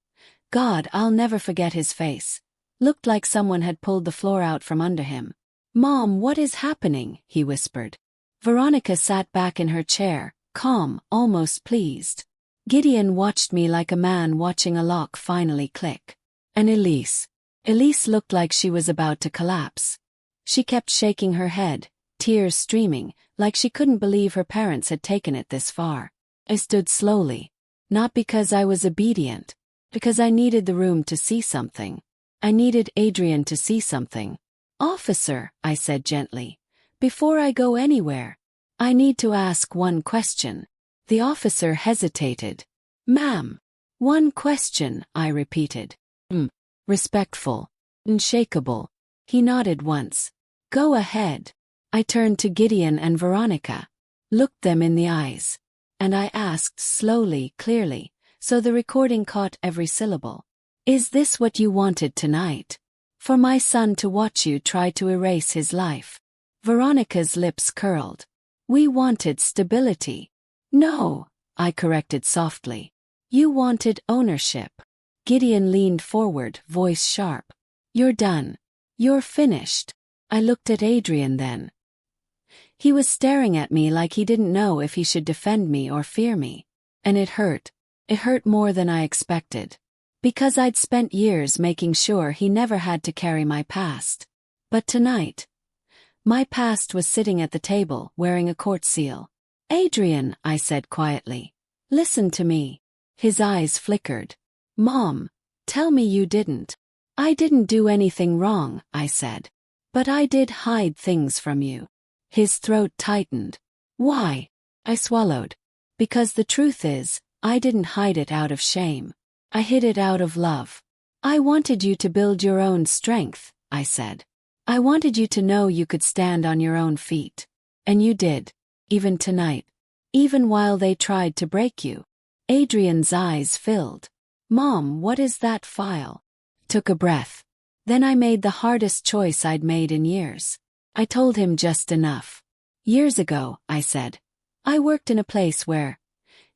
God, I'll never forget his face. Looked like someone had pulled the floor out from under him. "Mom, what is happening?" he whispered. Veronica sat back in her chair, calm, almost pleased. Gideon watched me like a man watching a lock finally click. And Elise looked like she was about to collapse. She kept shaking her head, tears streaming, like she couldn't believe her parents had taken it this far. I stood slowly. Not because I was obedient. Because I needed the room to see something. I needed Adrian to see something. "Officer," I said gently, "before I go anywhere, I need to ask one question." The officer hesitated. "Ma'am." "One question," I repeated. Respectful. Unshakable. He nodded once. "Go ahead." I turned to Gideon and Veronica, looked them in the eyes, and I asked slowly, clearly, so the recording caught every syllable. "Is this what you wanted tonight? For my son to watch you try to erase his life?" Veronica's lips curled. "We wanted stability." "No," I corrected softly. "You wanted ownership." Gideon leaned forward, voice sharp. "You're done. You're finished." I looked at Adrian then. He was staring at me like he didn't know if he should defend me or fear me. And it hurt. It hurt more than I expected. Because I'd spent years making sure he never had to carry my past. But tonight, my past was sitting at the table wearing a court seal. Adrian, I said quietly. Listen to me. His eyes flickered. Mom, tell me you didn't. I didn't do anything wrong, I said. But I did hide things from you. His throat tightened. Why? I swallowed. Because the truth is, I didn't hide it out of shame. I hid it out of love. I wanted you to build your own strength, I said. I wanted you to know you could stand on your own feet. And you did. Even tonight. Even while they tried to break you. Adrian's eyes filled. Mom, what is that file? Took a breath. Then I made the hardest choice I'd made in years. I told him just enough. Years ago, I said, I worked in a place where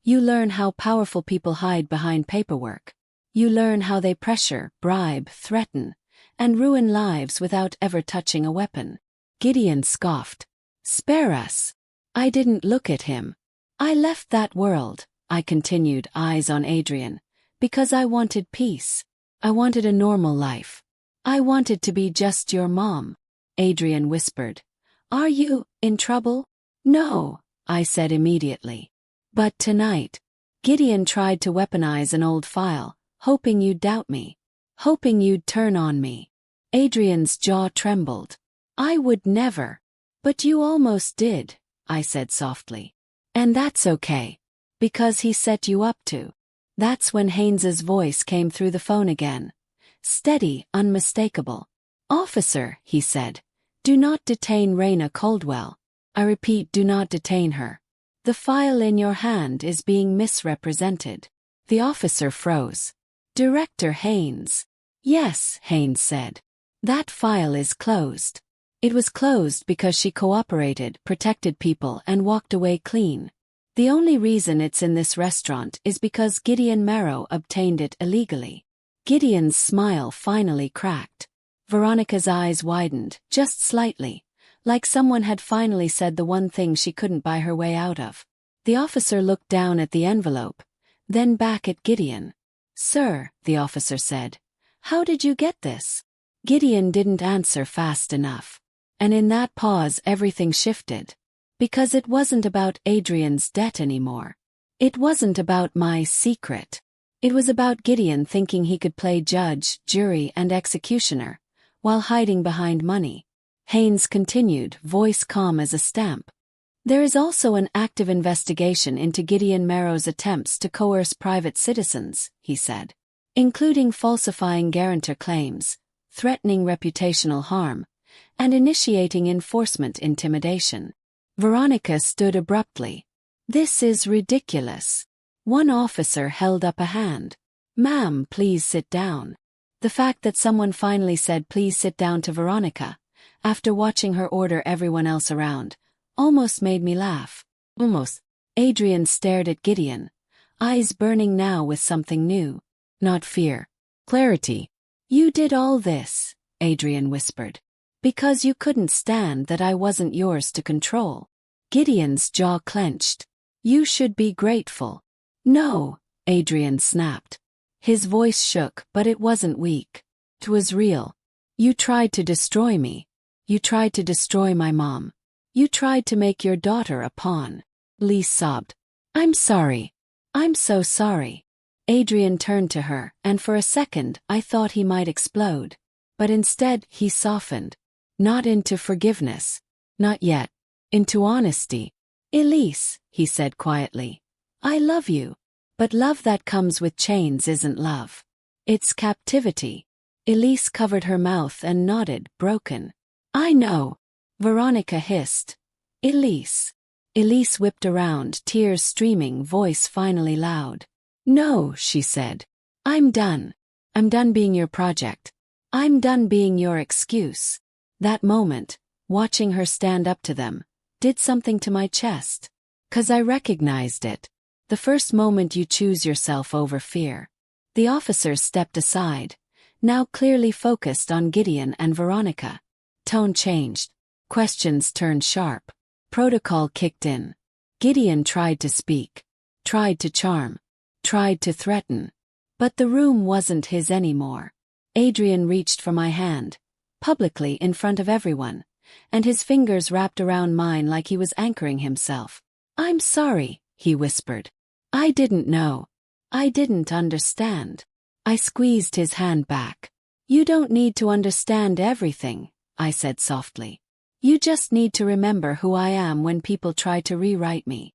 you learn how powerful people hide behind paperwork. You learn how they pressure, bribe, threaten, and ruin lives without ever touching a weapon. Gideon scoffed. Spare us. I didn't look at him. I left that world, I continued, eyes on Adrian, because I wanted peace. I wanted a normal life. I wanted to be just your mom. Adrian whispered. Are you in trouble? No, I said immediately. But tonight, Gideon tried to weaponize an old file, hoping you'd doubt me. Hoping you'd turn on me. Adrian's jaw trembled. I would never. But you almost did, I said softly. And that's okay. Because he set you up to. That's when Haynes's voice came through the phone again. Steady, unmistakable. Officer, he said, do not detain Raina Caldwell. I repeat, do not detain her. The file in your hand is being misrepresented. The officer froze. Director Haynes. Yes, Haynes said. That file is closed. It was closed because she cooperated, protected people, and walked away clean. The only reason it's in this restaurant is because Gideon Marrow obtained it illegally. Gideon's smile finally cracked. Veronica's eyes widened, just slightly, like someone had finally said the one thing she couldn't buy her way out of. The officer looked down at the envelope, then back at Gideon. Sir, the officer said, how did you get this? Gideon didn't answer fast enough. And in that pause everything shifted. Because it wasn't about Adrian's debt anymore. It wasn't about my secret. It was about Gideon thinking he could play judge, jury, and executioner, while hiding behind money. Haynes continued, voice calm as a stamp. There is also an active investigation into Gideon Marrow's attempts to coerce private citizens, he said, including falsifying guarantor claims, threatening reputational harm, and initiating enforcement intimidation. Veronica stood abruptly. This is ridiculous. One officer held up a hand. Ma'am, please sit down. The fact that someone finally said please sit down to Veronica, after watching her order everyone else around, almost made me laugh. Almost. Adrian stared at Gideon, eyes burning now with something new. Not fear. Clarity. You did all this, Adrian whispered. Because you couldn't stand that I wasn't yours to control. Gideon's jaw clenched. You should be grateful. No, Adrian snapped. His voice shook, but it wasn't weak. It was real. You tried to destroy me. You tried to destroy my mom. You tried to make your daughter a pawn. Lee sobbed. I'm sorry. I'm so sorry. Adrian turned to her, and for a second I thought he might explode. But instead he softened. Not into forgiveness. Not yet. Into honesty. Elise, he said quietly. I love you. But love that comes with chains isn't love. It's captivity. Elise covered her mouth and nodded, broken. I know. Veronica hissed. Elise. Elise whipped around, tears streaming, voice finally loud. No, she said. I'm done. I'm done being your project. I'm done being your excuse. That moment, watching her stand up to them, did something to my chest. 'Cause I recognized it. The first moment you choose yourself over fear. The officers stepped aside, now clearly focused on Gideon and Veronica. tone changed. Questions turned sharp. Protocol kicked in. Gideon tried to speak. Tried to charm. Tried to threaten. But the room wasn't his anymore. Adrian reached for my hand, publicly in front of everyone, and his fingers wrapped around mine like he was anchoring himself. "I'm sorry," he whispered. "I didn't know. I didn't understand." I squeezed his hand back. "You don't need to understand everything," I said softly. "You just need to remember who I am when people try to rewrite me."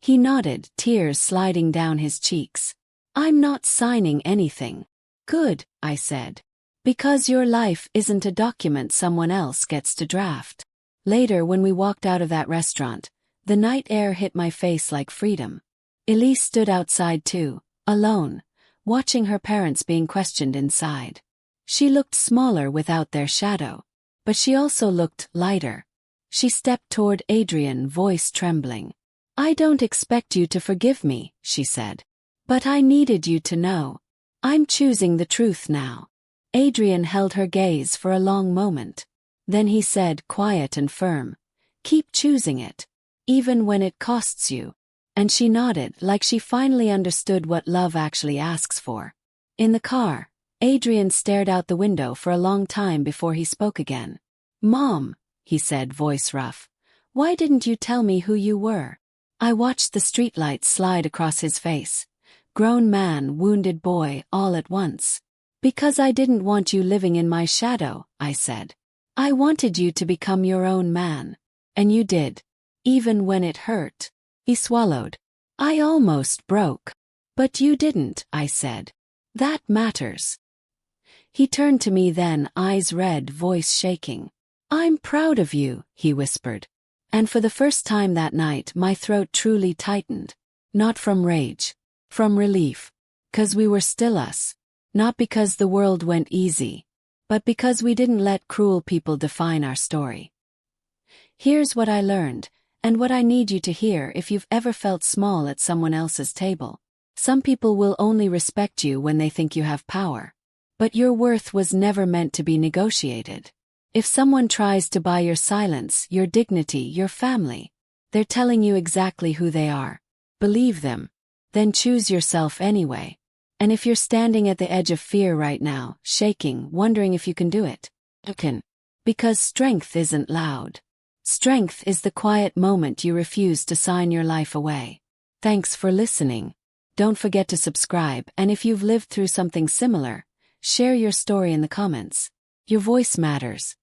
He nodded, tears sliding down his cheeks. "I'm not signing anything." "Good," I said. "Because your life isn't a document someone else gets to draft." Later, when we walked out of that restaurant, the night air hit my face like freedom. Elise stood outside too, alone, watching her parents being questioned inside. She looked smaller without their shadow, but she also looked lighter. She stepped toward Adrian, voice trembling. "I don't expect you to forgive me," she said. "But I needed you to know. I'm choosing the truth now." Adrian held her gaze for a long moment. Then he said, quiet and firm, "Keep choosing it, even when it costs you." And she nodded, like she finally understood what love actually asks for. In the car, Adrian stared out the window for a long time before he spoke again. "Mom," he said, voice rough, "why didn't you tell me who you were?" I watched the streetlights slide across his face. Grown man, wounded boy, all at once. "Because I didn't want you living in my shadow," I said. "I wanted you to become your own man. And you did. Even when it hurt." He swallowed. "I almost broke. But you didn't," I said. "That matters." He turned to me then, eyes red, voice shaking. "I'm proud of you," he whispered. And for the first time that night, my throat truly tightened. Not from rage. From relief. 'Cause we were still us. Not because the world went easy, but because we didn't let cruel people define our story. Here's what I learned, and what I need you to hear if you've ever felt small at someone else's table. Some people will only respect you when they think you have power. But your worth was never meant to be negotiated. If someone tries to buy your silence, your dignity, your family, they're telling you exactly who they are. Believe them. Then choose yourself anyway. And if you're standing at the edge of fear right now, shaking, wondering if you can do it, you can. Because strength isn't loud. Strength is the quiet moment you refuse to sign your life away. Thanks for listening. Don't forget to subscribe, and if you've lived through something similar, share your story in the comments. Your voice matters.